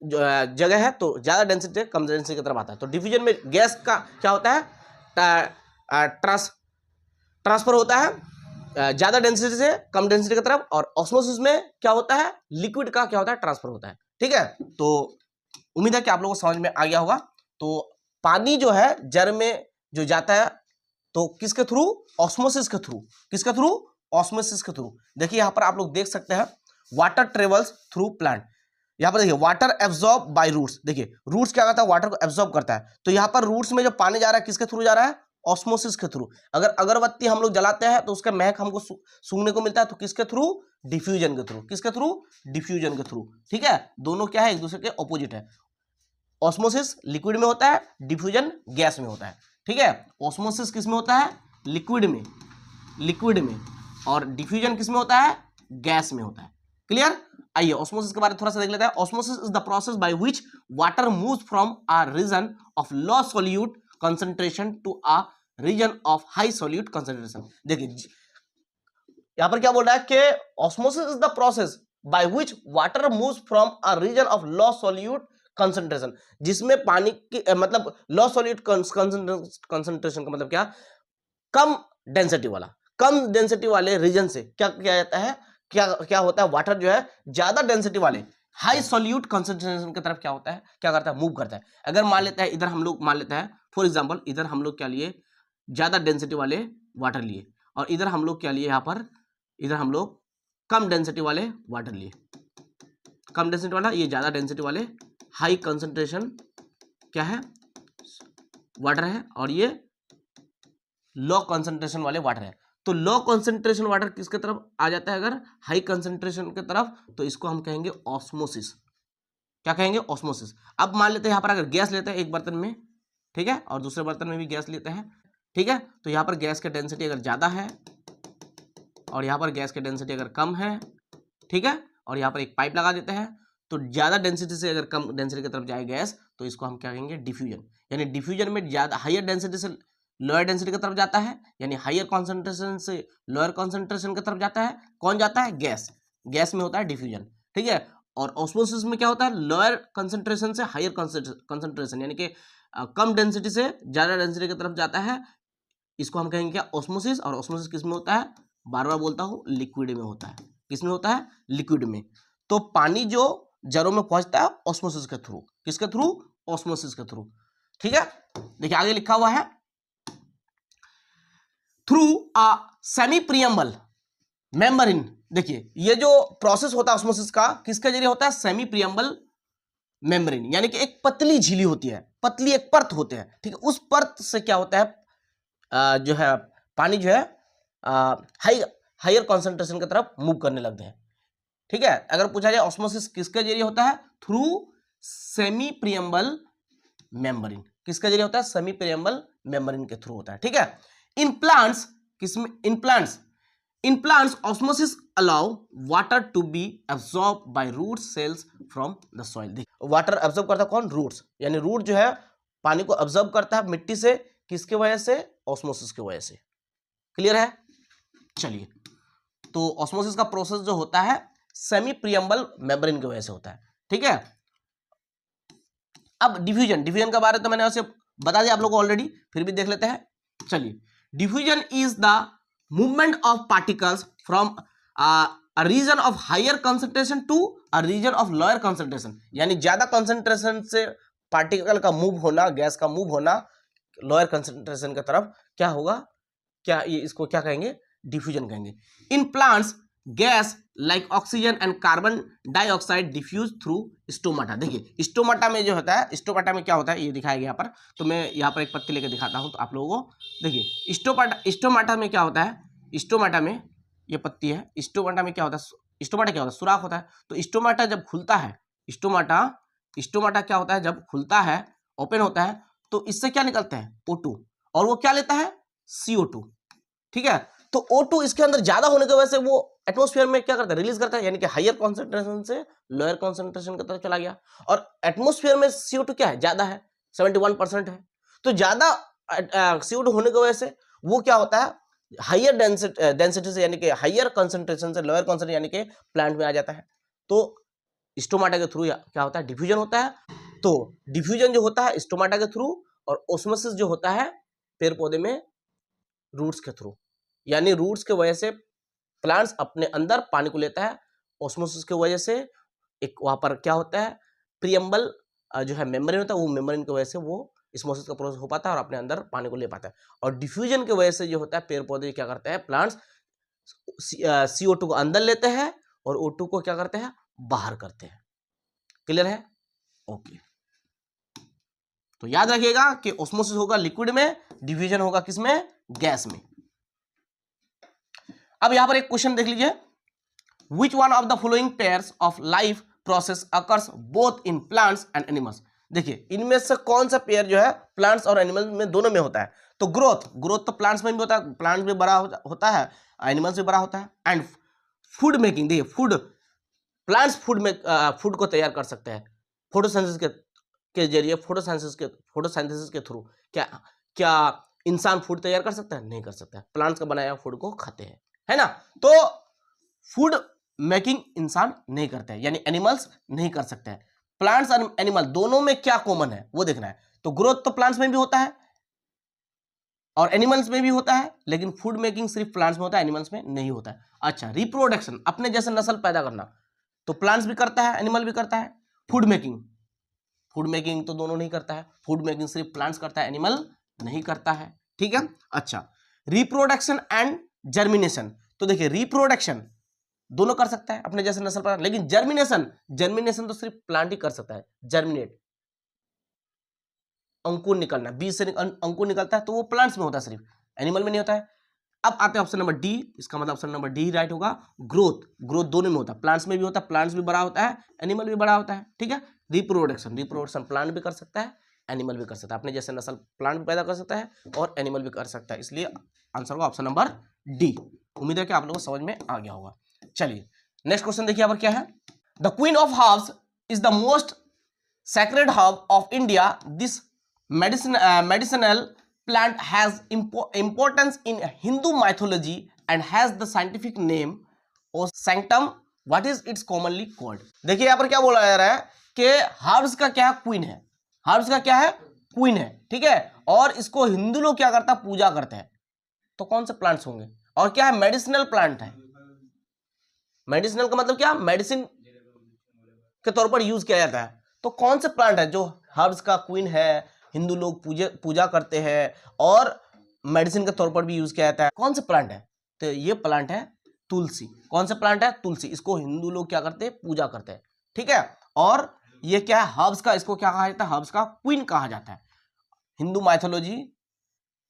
जगह है, तो ज्यादा डेंसिटी कम डेंसिटी की तरफ आता है। तो डिफ्यूजन में गैस का क्या होता है? ट्रांसफर होता है ज्यादा डेंसिटी से कम डेंसिटी की तरफ, और ऑस्मोसिस में क्या होता है? लिक्विड का क्या होता है? ट्रांसफर होता है। ठीक है। तो उम्मीद है कि आप लोगों को समझ में आ गया होगा। तो पानी जो है जड़ में जो जाता है तो किसके थ्रू? ऑस्मोसिस के थ्रू। किसके थ्रू? ऑस्मोसिस के थ्रू। देखिए यहां पर आप लोग देख सकते हैं वाटर ट्रेवल्स थ्रू प्लांट। यहां पर देखिए वाटर एब्जॉर्ब बाय रूट्स। देखिए रूट्स क्या करता है? वाटर को एब्जॉर्ब करता है। तो यहां पर रूट्स में जो पानी जा रहा है किसके थ्रू जा रहा है? ऑस्मोसिस के थ्रू। अगर अगरबत्ती हम लोग जलाते हैं तो उसका महक हमको सूंघने को मिलता है, तो किसके थ्रू? डिफ्यूजन के थ्रू। किसके थ्रू? डिफ्यूजन के थ्रू। ठीक है, दोनों क्या है? एक दूसरे के ऑपोजिट है। ऑस्मोसिस लिक्विड में होता है, डिफ्यूजन गैस में होता है। ठीक है, ऑस्मोसिस किस में होता है? लिक्विड में, लिक्विड में, और डिफ्यूजन किस में होता है? गैस में होता है। क्लियर? आइए ऑस्मोसिस के बारे में थोड़ा सा देख लेते हैं। Osmosis is the process by which water moves from a region of low solute concentration to a region of high solute concentration. देखिए यहां पर क्या बोल रहा है कि osmosis is the process by which water moves from a region of low solute concentration, जिसमें पानी की मतलब लो सॉल्यूट कंसंट्रेशन का मतलब क्या? कम डेंसिटी वाला, कम डेंसिटी वाले रीजन से क्या किया जाता है? क्या होता है? वाटर जो है ज्यादा डेंसिटी वाले हाई सॉल्यूट कंसंट्रेशन की तरफ क्या होता है? क्या करता है? मूव करता है। अगर मान लेते हैं इधर हम लोग मान लेते हैं फॉर एग्जांपल, इधर हम लोग क्या लिए? ज्यादा डेंसिटी वाले वाटर लिए, और इधर हम लोग क्या लिए? यहाँ पर इधर हम लोग कम डेंसिटी वाले वाटर लिए। कम डेंसिटी वाला, ये ज्यादा डेंसिटी वाले हाई कंसंट्रेशन क्या है? वाटर है, और ये लो कंसंट्रेशन वाले वाटर है। तो लो कंसंट्रेशन वाटर किसके तरफ आ जाता है? अगर हाई कंसंट्रेशन की तरफ, तो इसको हम कहेंगे ऑस्मोसिस। क्या कहेंगे? ऑस्मोसिस। अब मान लेते हैं यहाँ पर अगर गैस लेते हैं एक बर्तन में, ठीक है, और दूसरे बर्तन में भी गैस लेते हैं, ठीक है, तो यहाँ पर गैस की डेंसिटी अगर ज्यादा है और यहाँ पर गैस की डेंसिटी अगर कम है, ठीक है, और यहाँ पर एक पाइप लगा देते हैं, तो ज्यादा डेंसिटी से अगर कम डेंसिटी की तरफ जाए गैस, तो इसको हम क्या कहेंगे? डिफ्यूजन। यानी डिफ्यूजन में ज्यादा हायर डेंसिटी से लोअर डेंसिटी की तरफ जाता है, यानी हायर कॉन्सेंट्रेशन से लोअर कॉन्सेंट्रेशन की तरफ जाता है। कौन जाता है? गैस। गैस में होता है डिफ्यूजन। ठीक है, और ऑस्मोसिस में क्या होता है? लोअर कंसेंट्रेशन से हायर कंसेंट्रेशन, यानी कि कम डेंसिटी से ज्यादा डेंसिटी की तरफ जाता है। इसको हम कहेंगे क्या? ऑस्मोसिस। और ऑस्मोसिस किस में होता है? बार बार बोलता हूं, लिक्विड में होता है। किस में होता है? लिक्विड में। तो पानी जो जड़ों में पहुंचता है ऑस्मोसिस के थ्रू। किसके थ्रू? ऑस्मोसिस के थ्रू। ठीक है, देखिए आगे लिखा हुआ है through a semi preamble membrane. देखिए ये जो प्रोसेस होता है ऑस्मोसिस का, किसके जरिए होता है? सेमी प्रियम्बल मेम्ब्रेन, यानी कि एक पतली झिल्ली होती है, पतली एक परत होते हैं। ठीक है, उस परत से क्या होता है? जो है पानी जो है हायर कॉन्सेंट्रेशन की तरफ मूव करने लगते हैं। ठीक है, अगर पूछा जाए ऑस्मोसिस किसके जरिए होता है? Through semipermeable membrane. किसके जरिए होता है? सेमी प्रियम्बल मेम्ब्रेन के थ्रू होता है। ठीक है, इन प्लांट्स, किसमें? In plants osmosis allow water to be absorb by root cells from the soil. Water absorb करता है कौन? रूट्स। यानी रूट जो है पानी को एब्सॉर्ब करता है मिट्टी से, किसके वजह से? ऑस्मोसिस की वजह से। क्लियर है? चलिए, तो ऑस्मोसिस का प्रोसेस जो होता है सेमी प्रियम्बल मेम्ब्रेन की वजह से होता है। ठीक है, अब डिफ्यूजन के बारे में तो मैंने वैसे बता दिया आप लोगों को ऑलरेडी, फिर भी देख लेते हैं। चलिए, diffusion is the movement of particles from a region of higher concentration to a region of lower concentration. यानी ज्यादा कंसंट्रेशन से पार्टिकल का मूव होना, गैस का मूव होना लोअर कंसंट्रेशन की तरफ क्या होगा? क्या ये इसको क्या कहेंगे? डिफ्यूजन कहेंगे। In plants gas like oxygen and carbon dioxide diffuse through stomata. देखिए स्टोमाटा में जो होता है, स्टोमाटा में क्या होता है ये दिखाया गया यहाँ पर, तो मैं यहाँ पर एक पत्ती लेकर दिखाता हूँ तो आप लोगों को। देखिए स्टोमाटा में क्या होता है? स्टोमाटा में ये पत्ती है, स्टोमाटा में क्या होता है? स्टोमाटा क्या होता है? सुराख होता है। तो स्टोमाटा जब खुलता है, स्टोमाटा क्या होता है? जब खुलता है, ओपन होता है, तो इससे क्या निकलता है? O2, और वो क्या लेता है? CO2। ठीक है, तो O2 इसके अंदर ज्यादा होने की वजह से वो एटमॉस्फेयर में क्या करता है? रिलीज करता है, यानी कि हायर कॉन्सेंट्रेशन से लोअर कॉन्सेंट्रेशन की तरफ चला गया। और एटमॉस्फेयर में CO2 क्या है? ज्यादा है, 71% है। तो ज्यादा CO2 होने की वजह से वो क्या होता है? हायर डेंसिटी से, यानी कि हायर कंसेंट्रेशन से लोअर कॉन्सेंट्रेशन, यानी कि प्लांट में आ जाता है। तो स्टोमाटा के थ्रू क्या होता है? डिफ्यूजन होता है। तो डिफ्यूजन जो होता है स्टोमाटा के थ्रू, और ऑस्मोसिस जो होता है पेड़ पौधे में रूट्स के थ्रू। यानी रूट्स के वजह से प्लांट्स अपने अंदर पानी को लेता है। ऑस्मोसिस की वजह से एक वहां पर क्या होता है? प्रियम्बल जो है मेम्ब्रेन होता है, वो मेम्ब्रेन की वजह से वो ऑस्मोसिस का प्रोसेस हो पाता है और अपने अंदर पानी को ले पाता है। और डिफ्यूजन की वजह से जो होता है पेड़ पौधे क्या करते हैं? प्लांट्स CO2 को अंदर लेते हैं और O2 को क्या करते हैं? बाहर करते हैं। क्लियर है? ओके, तो याद रखिएगा कि ऑस्मोसिस होगा लिक्विड में, डिवीजन होगा किसमें, गैस में। अब यहां पर एक क्वेश्चन देख लीजिए, which one of the following pairs of life process occurs both in plants and animals. देखिए इनमें से कौन सा पेयर जो है प्लांट्स और एनिमल्स में दोनों में होता है। तो ग्रोथ तो प्लांट्स में भी होता है, प्लांट्स भी बड़ा होता है, एनिमल्स भी बड़ा होता है। एंड फूड मेकिंग, देखिए फूड, प्लांट्स फूड को तैयार कर सकते हैं फोटोसिंथेसिस के जरिए, फोटोसिंथेसिस के थ्रू। क्या इंसान फूड तैयार कर सकता है? नहीं कर सकता है। प्लांट्स का बनाया फूड को खाते हैं, है ना। तो फूड मेकिंग इंसान नहीं करते हैं, यानी एनिमल्स नहीं कर सकते हैं। प्लांट्स और एनिमल दोनों में क्या कॉमन है वो देखना है। तो ग्रोथ तो प्लांट्स में भी होता है और एनिमल्स में भी होता है, लेकिन फूड मेकिंग सिर्फ प्लांट्स में होता है, एनिमल्स में नहीं होता है। अच्छा, रिप्रोडक्शन, अपने जैसे नस्ल पैदा करना, तो प्लांट्स भी करता है, एनिमल भी करता है। फूड मेकिंग तो दोनों नहीं करता है। फूड मेकिंग सिर्फ प्लांट्स करता है, एनिमल नहीं करता है, ठीक है। अच्छा, रिप्रोडक्शन एंड जर्मिनेशन, तो देखिए रिप्रोडक्शन दोनों कर सकता है अपने जैसे नस्ल पर, लेकिन जर्मिनेशन तो सिर्फ प्लांट ही कर सकता है। जर्मिनेट, अंकुर निकलना, बीज से अंकुर निकलता है, तो वो प्लांट्स में होता है, सिर्फ एनिमल में नहीं होता है। अब आते हैं ऑप्शन नंबर डी, इसका मतलब ऑप्शन नंबर डी राइट होगा। ग्रोथ दोनों में होता है, प्लांट्स में भी होता है, प्लांट्स भी बड़ा होता है, एनिमल भी बड़ा होता है, ठीक है। रिप्रोडक्शन प्लांट भी कर सकता है, एनिमल भी कर सकता है, अपने जैसे नस्ल प्लांट भी पैदा कर सकता है और एनिमल भी कर सकता है, इसलिए आंसर होगा ऑप्शन नंबर डी। उम्मीद है कि आप लोगों को समझ में आ गया होगा। चलिए नेक्स्ट क्वेश्चन देखिए यहाँ पर क्या है। The queen of herbs is the most sacred herb of India. This medicinal plant has importance in Hindu mythology and has the scientific name or sanctum. What is its commonly called? देखिए यहाँ पर क्या बोला जा रहा है कि herbs का क्या क्वीन है, हर्ब्स का क्या है, क्वीन है, ठीक है। और इसको हिंदू लोग क्या करता है, पूजा करते हैं। तो कौन से प्लांट्स होंगे, और क्या है, मेडिसिनल प्लांट है। मेडिसिनल का मतलब क्या, मेडिसिन के तौर पर यूज किया जाता है। तो कौन से प्लांट है जो हर्ब्स का क्वीन है, हिंदू लोग पूजा करते हैं और मेडिसिन के तौर पर भी यूज किया जाता है? कौन सा प्लांट है? तो ये प्लांट है तुलसी। कौन सा प्लांट है, तुलसी। इसको हिंदू लोग क्या करते हैं, पूजा करते हैं, ठीक है। और ये क्या है, हर्ब्स का, इसको क्या कहा जाता है, हर्ब्स का क्वीन कहा जाता है। हिंदू माइथोलॉजी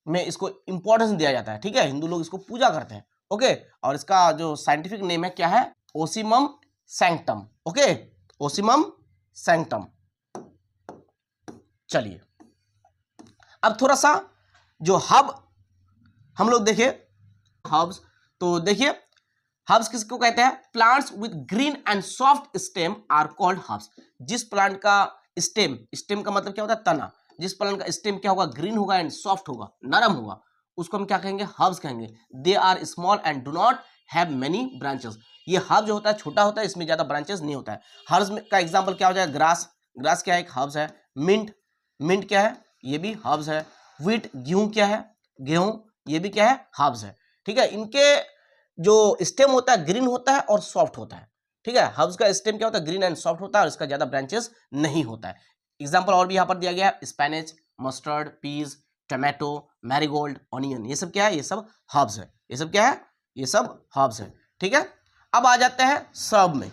में इसको इंपॉर्टेंस दिया जाता है, ठीक है। हिंदू लोग इसको पूजा करते हैं, ओके। और इसका जो साइंटिफिक नेम है क्या है, Ocimum sanctum, okay, Ocimum sanctum. चलिए अब थोड़ा सा जो हब हम लोग देखे, हर्ब्स, तो देखिए हर्ब्स किसको कहते हैं, plants with green and soft stem are called herbs. जिस प्लांट का स्टेम का मतलब क्या होता है, तना। जिस प्लांट का स्टेम क्या होगा, ग्रीन होगा एंड सॉफ्ट होगा, नरम होगा, उसको हम क्या कहेंगे, हर्ब्स कहेंगे। They are small and do not have many branches. ये हर्ब जो होता है छोटा होता है, इसमें ज्यादा ब्रांचेस नहीं होता है। हर्ब्स का एग्जांपल क्या हो जाएगा, ग्रास क्या है, एक हर्ब्स है। मिंट क्या है, ये भी हर्ब्स है। व्हीट, गेहूं क्या है, गेहूं, ये भी क्या है, हर्ब्स है, ठीक है। इनके जो स्टेम होता है ग्रीन होता है और सॉफ्ट होता है, ठीक है। हर्ब्स का स्टेम क्या होता है, ग्रीन एंड सॉफ्ट होता है और इसका ज्यादा ब्रांचेस नहीं होता है। एग्जांपल और भी यहाँ पर दिया गया है, spinach, mustard, peas, tomato, marigold, onion, ये सब क्या है, ये सब हर्ब्स है। ये सब क्या है, ये सब हर्ब्स है, ठीक है। अब आ जाते हैं सर्ब में,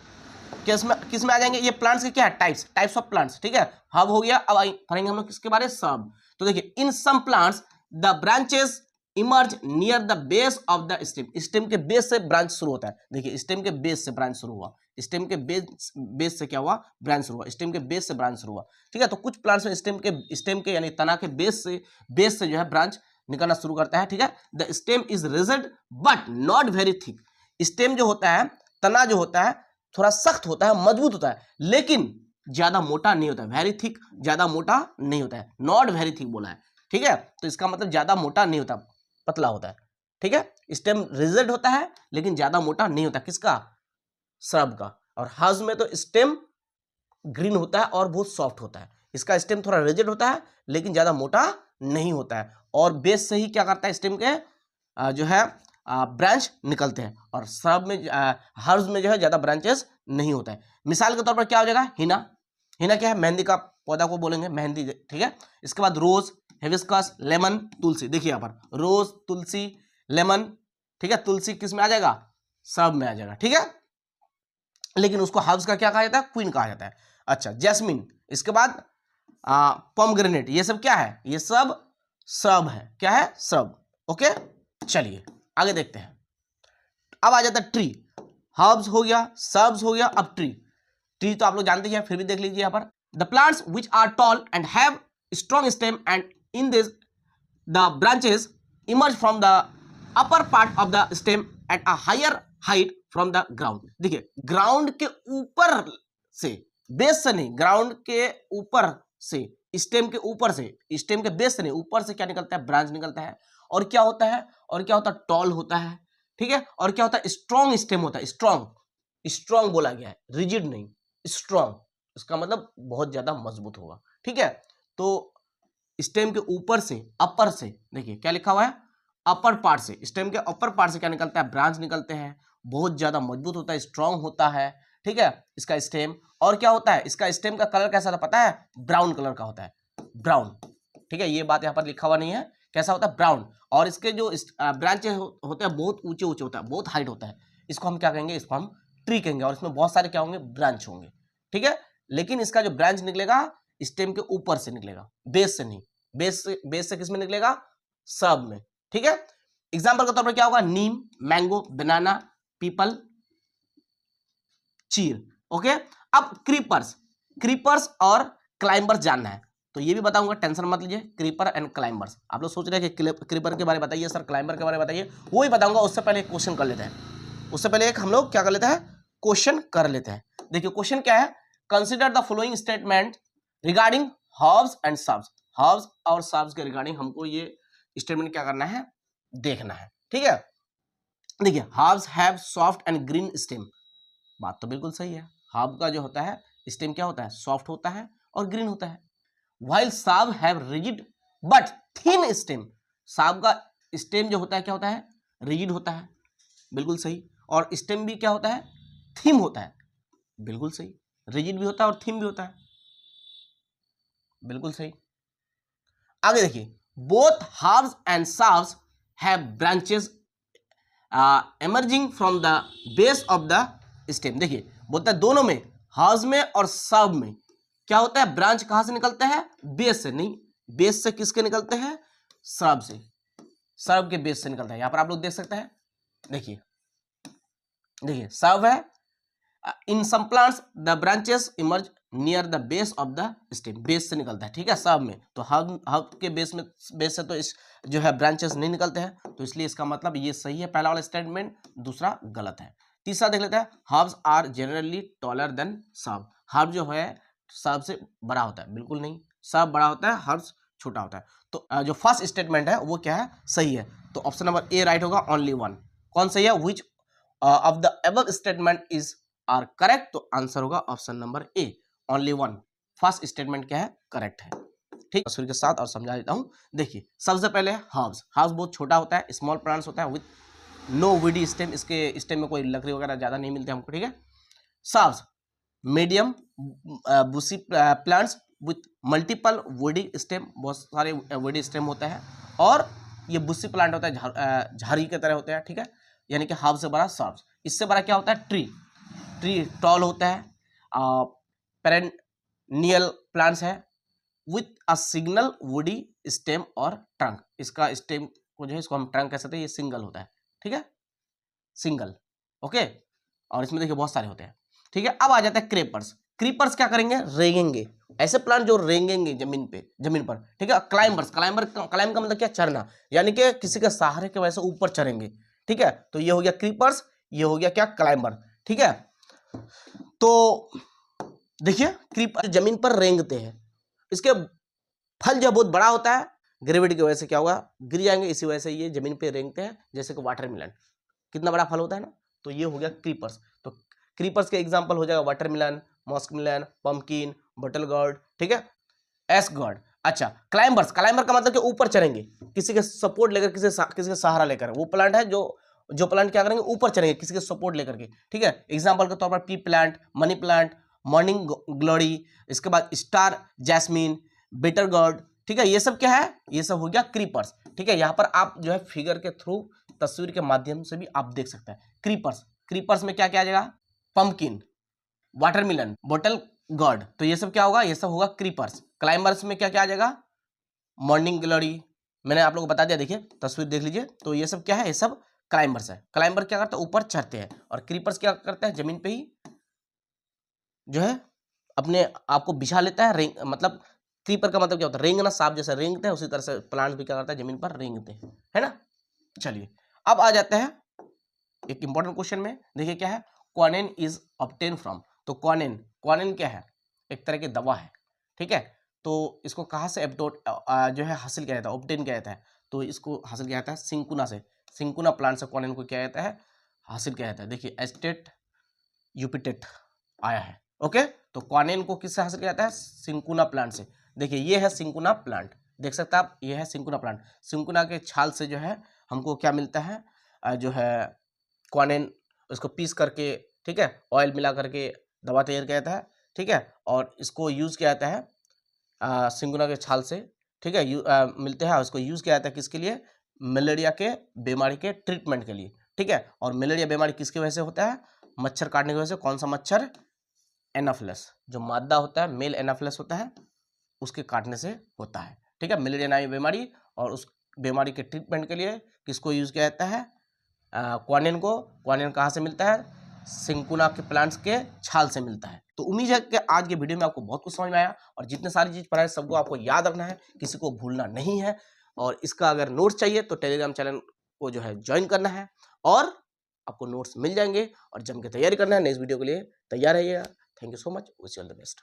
किस में आ जाएंगे, ये प्लांट्स के क्या है, टाइप्स ऑफ प्लांट्स, ठीक है। हर्ब हो गया। अब पढ़ेंगे हम लोग किसके बारे में, सर्ब। तो देखिए in some plants the branches emerge near the base of the stem. Stem के बेस से ब्रांच शुरू होता है। देखिए स्टेम के बेस से ब्रांच शुरू हुआ, स्टेम के बेस से क्या हुआ, ब्रांच शुरू हुआ, स्टेम के बेस से ब्रांच शुरू हुआ, ठीक है। तो कुछ प्लांट्स में स्टेम के यानी तना के बेस से जो है ब्रांच निकलना शुरू करता है, ठीक है। The stem is rigid but not very thick. Stem जो होता है, तना जो होता है, थोड़ा सख्त होता है, मजबूत होता है, लेकिन ज्यादा मोटा नहीं होता है। वेरी थिक, ज्यादा मोटा नहीं होता है, नॉट वेरी थिक बोला है, ठीक है। तो इसका मतलब ज्यादा मोटा नहीं होता, पतला होता है, ठीक है। स्टेम रिजिड होता है लेकिन ज्यादा मोटा नहीं होता, किसका, श्रब का। और हर्ब्स में तो स्टेम ग्रीन होता है और बहुत सॉफ्ट होता है। इसका स्टेम थोड़ा रिजिड होता है लेकिन ज्यादा मोटा नहीं होता है, और बेस से ही क्या करता है, स्टेम के जो है ब्रांच निकलते हैं। और श्रब में, हर्ब्स में जो है ज्यादा ब्रांचेस नहीं होता है। मिसाल के तौर पर क्या हो जाएगा, हिना क्या है, मेहंदी का पौधा को बोलेंगे मेहंदी, ठीक है। इसके बाद रोज, हिबिस्कस, लेमन, तुलसी। देखिए यहाँ पर रोज, तुलसी, लेमन, ठीक है। तुलसी किस में आ जाएगा, श्रब में आ जाएगा, ठीक है। लेकिन उसको हर्ब्स का क्या कहा जाता है, क्वीन कहा जाता है। अच्छा, जैस्मिन, इसके बाद पोमग्रेनेट, ये सब क्या है, ये सब श्रब है, क्या है, श्रब। ओके, चलिए आगे देखते हैं। अब आ जाता है ट्री। हर्ब्स हो गया, श्रब्स हो गया, अब ट्री। ट्री तो आप लोग जानते हैं, फिर भी देख लीजिए यहाँ पर। The plants which are tall and have strong stem and in this the branches emerge from the upper part of the stem at a higher height from the ground. देखिए, ग्राउंड के ऊपर से, बेस से नहीं, ground के ऊपर से, stem के ऊपर से, स्टेम के बेस से नहीं, ऊपर से क्या निकलता है, ब्रांच निकलता है। और क्या होता है, और क्या होता है, टॉल होता है, ठीक है। और क्या होता है, स्ट्रॉन्ग स्टेम होता है। स्ट्रॉन्ग, स्ट्रॉन्ग बोला गया है, रिजिड नहीं, स्ट्रॉन्ग, इसका मतलब बहुत ज्यादा मजबूत होगा, ठीक है। तो स्टेम के ऊपर से, अपर से, देखिए क्या लिखा हुआ है, अपर पार्ट से, स्टेम के अपर पार्ट से क्या निकलता है, ब्रांच निकलते हैं, बहुत ज्यादा मजबूत होता है, स्ट्रॉन्ग होता है, ठीक है, इसका स्टेम। और क्या होता है, इसका स्टेम का कलर कैसा था पता है, ब्राउन कलर का होता है, ब्राउन, ठीक है। ये बात यहाँ पर लिखा हुआ नहीं है, कैसा होता है, ब्राउन। और इसके जो ब्रांचेस होते हैं बहुत ऊंचे ऊंचे होता है, बहुत हाइट होता है। इसको हम क्या कहेंगे, इसको हम ट्री कहेंगे। और इसमें बहुत सारे क्या होंगे, ब्रांच होंगे, ठीक है। लेकिन इसका जो ब्रांच निकलेगा स्टेम के ऊपर से निकलेगा, बेस से नहीं। बेस से किस में निकलेगा, सब में, ठीक है। एग्जाम्पल के तौर पर क्या होगा, नीम, मैंगो, बनाना, पीपल, चीर। ओके, अब क्रीपर्स, क्रीपर्स और क्लाइंबर्स जानना है तो ये भी बताऊंगा, टेंशन मत लीजिए। क्रीपर एंड क्लाइंबर्स, आप लोग सोच रहे हैं कि क्रीपर के बारे में बताइए सर, क्लाइंबर के बारे में बताइए, वो ही बताऊंगा। उससे पहले एक क्वेश्चन कर लेते हैं, उससे पहले एक हम लोग क्या कर लेते हैं, क्वेश्चन कर लेते हैं। देखिए क्वेश्चन क्या है, consider the following statement regarding herbs and shrubs. Herbs और श्रब्स के रिगार्डिंग हमको ये स्टेटमेंट क्या करना है, देखना है, ठीक है। देखिए, herbs have soft and green stem, बात तो बिल्कुल सही है। हर्ब का जो होता है स्टेम क्या होता है, सॉफ्ट होता है और ग्रीन होता है। While shrub have rigid but thin stem, shrub का स्टेम जो होता है क्या होता है, रिजिड होता है, बिल्कुल सही। और स्टेम भी क्या होता है, थिन होता है, बिल्कुल सही। रिजिड भी होता है और थिन भी होता है, बिल्कुल सही। आगे देखिए, both herbs and shrubs have branches emerging from the base of the stem. देखिए बोलता है दोनों में, हर्ब्स में और श्रब में क्या होता है, ब्रांच कहां से निकलता है, बेस से नहीं, बेस से किसके निकलते हैं, श्रब से, श्रब के बेस से निकलता है। यहां पर आप लोग देख सकते हैं, देखिए देखिए श्रब है, in some plants the branches emerge near the base of the stem, base से निकलता है, ठीक है, श्रब में। तो हर्ब के बेस में, बेस से तो इस जो है ब्रांचेस नहीं निकलते हैं, तो इसलिए इसका मतलब ये सही है पहला वाला स्टेटमेंट, दूसरा गलत है। तीसरा देख लेते हैं, herbs are generally taller than shrub. Herb जो है श्रब से बड़ा होता है, बिल्कुल नहीं, श्रब बड़ा होता है, हर्ब्स छोटा होता है। तो जो फर्स्ट स्टेटमेंट है वो क्या है, सही है। तो ऑप्शन नंबर ए राइट होगा, ओनली वन। कौन सही है, which of the above statement is are correct, तो आंसर होगा option number A, only one. First statement क्या है, करेक्ट है, ठीक। तस्वीर के साथ और समझा देता हूं। देखिए सबसे पहले हर्ब्स, हर्ब्स बहुत छोटा होता है, स्मॉल प्लांट्स होता है विद नो वुडी स्टेम, इसके स्टेम में कोई लकड़ी वगैरह ज्यादा नहीं मिलते हमको, ठीक है। Shrubs medium bushy plants with multiple woody stem, बहुत सारे वुडी स्टेम होता है। और ये बुशी प्लांट होता है, झाड़ी की तरह होते हैं, ठीक है। यानी कि हर्ब से बड़ा श्रब्स, इससे बड़ा क्या होता है, ट्री, ट्री टॉल होता है, पेरेनियल प्लांट्स है with a single woody stem और ट्रंक। इसका स्टेम को जो है इसको हम ट्रंक कह सकते हैं, ये सिंगल होता है, ठीक है, सिंगल, ओके। और इसमें देखिए बहुत सारे होते हैं, ठीक है। अब आ जाता है क्रीपर्स। क्रीपर्स क्या करेंगे, रेंगेंगे, ऐसे प्लांट जो रेंगेंगे जमीन पे, जमीन पर, ठीक है। क्लाइंबर्स, क्लाइंब का मतलब क्या, चढ़ना, यानी कि किसी के सहारे के वजह से ऊपर चढ़ेंगे, ठीक है। तो ये हो गया क्रीपर्स, ये हो गया क्या, क्लाइंबर, ठीक है। तो देखिए क्रीपर जमीन पर रेंगते हैं, इसके फल जो बहुत बड़ा होता है, ग्रेविटी की वजह से क्या होगा, गिर जाएंगे, इसी वजह से ये जमीन पे रेंगते हैं, जैसे कि वाटरमेलन, कितना बड़ा फल होता है ना। तो ये हो गया क्रीपर्स। तो क्रीपर्स के एग्जांपल हो जाएगा वाटरमेलन, मस्कमेलन, पंपकिन, बटल गार्ड, ठीक है, एस गार्ड। अच्छा, क्लाइंबर्स, क्लाइंबर का मतलब कि ऊपर चढ़ेंगे, किसी के सपोर्ट लेकर, किसी का सहारा लेकर। वो प्लांट है जो प्लांट क्या करेंगे, ऊपर चढ़ेंगे किसी के सपोर्ट लेकर के, ठीक है। एग्जाम्पल के तौर पर P plant, money plant, morning glory, इसके बाद स्टार जैस्मिन, बेटर गार्ड, ठीक है। ये सब क्या है, ये सब हो गया क्रीपर्स, ठीक है। यहाँ पर आप जो है फिगर के थ्रू, तस्वीर के माध्यम से भी आप देख सकते हैं क्रीपर्स। क्रीपर्स में क्या क्या आ जाएगा, पंपकिन, वाटरमेलन, बॉटल गार्ड, तो ये सब क्या होगा, ये सब होगा क्रीपर्स। क्लाइंबर्स में क्या क्या आ जाएगा, मॉर्निंग ग्लोरी, मैंने आप लोगों को बता दिया, देखिए तस्वीर देख लीजिए। तो ये सब क्या है, ये सब क्लाइंबर्स है। क्लाइंबर क्या करता है, ऊपर चढ़ते हैं, और क्रीपर्स क्या करते हैं, जमीन पे ही जो है अपने आप को बिछा लेता है। रेंग मतलब क्रीपर का मतलब क्या होता है, रेंगना, सांप जैसा रेंगते हैं, उसी तरह से प्लांट भी क्या करता है, जमीन पर रेंगते हैं, है ना। चलिए अब आ जाते हैं एक इंपॉर्टेंट क्वेश्चन में। देखिए क्या है, क्वानिन इज ऑब्टेन फ्रॉम। तो क्वानिन, क्वानिन क्या है, एक तरह की दवा है, ठीक है। तो इसको कहाँ से जो है हासिल किया जाता है, ऑब्टेन किया जाता है। तो इसको हासिल किया जाता है सिंकुना से। सिंकुना प्लांट से क्वानिन को क्या जाता है, हासिल किया जाता है। देखिए एस्टेट यूपिटेट आया है, ओके। तो क्वानिन को किससे हासिल किया जाता है, सिंकुना प्लांट से। देखिए ये है सिंकुना प्लांट, देख सकते हैं आप, ये है सिंकुना प्लांट। सिंकुना के छाल से जो है हमको क्या मिलता है, जो है क्वानिन, उसको पीस करके, ठीक है, ऑयल मिला करके दवा तैयार किया जाता है, ठीक है। और इसको यूज़ किया जाता है सिंकुना के छाल से, ठीक है, मिलते हैं। उसको यूज़ किया जाता है किसके लिए, मलेरिया के बीमारी के ट्रीटमेंट के लिए, ठीक है। और मलेरिया बीमारी किसकी वजह से होता है, मच्छर काटने की वजह से। कौन सा मच्छर, एनाफिलस, जो मादा होता है, मेल एनाफिलस होता है, उसके काटने से होता है, ठीक है, मलेरिया नामी बीमारी। और उस बीमारी के ट्रीटमेंट के लिए किसको यूज़ किया जाता है, क्वानिन को। क्वानिन कहाँ से मिलता है, सिंकुना के प्लांट्स के छाल से मिलता है। तो उम्मीद है कि आज के वीडियो में आपको बहुत कुछ समझ में आया, और जितने सारी चीज़ पढ़ाई सबको आपको याद रखना है, किसी को भूलना नहीं है। और इसका अगर नोट्स चाहिए तो टेलीग्राम चैनल को जो है ज्वाइन करना है, और आपको नोट्स मिल जाएंगे। और जम के तैयारी करना है, नेक्स्ट वीडियो के लिए तैयार रहिएगा। Thank you so much, wish you all the best.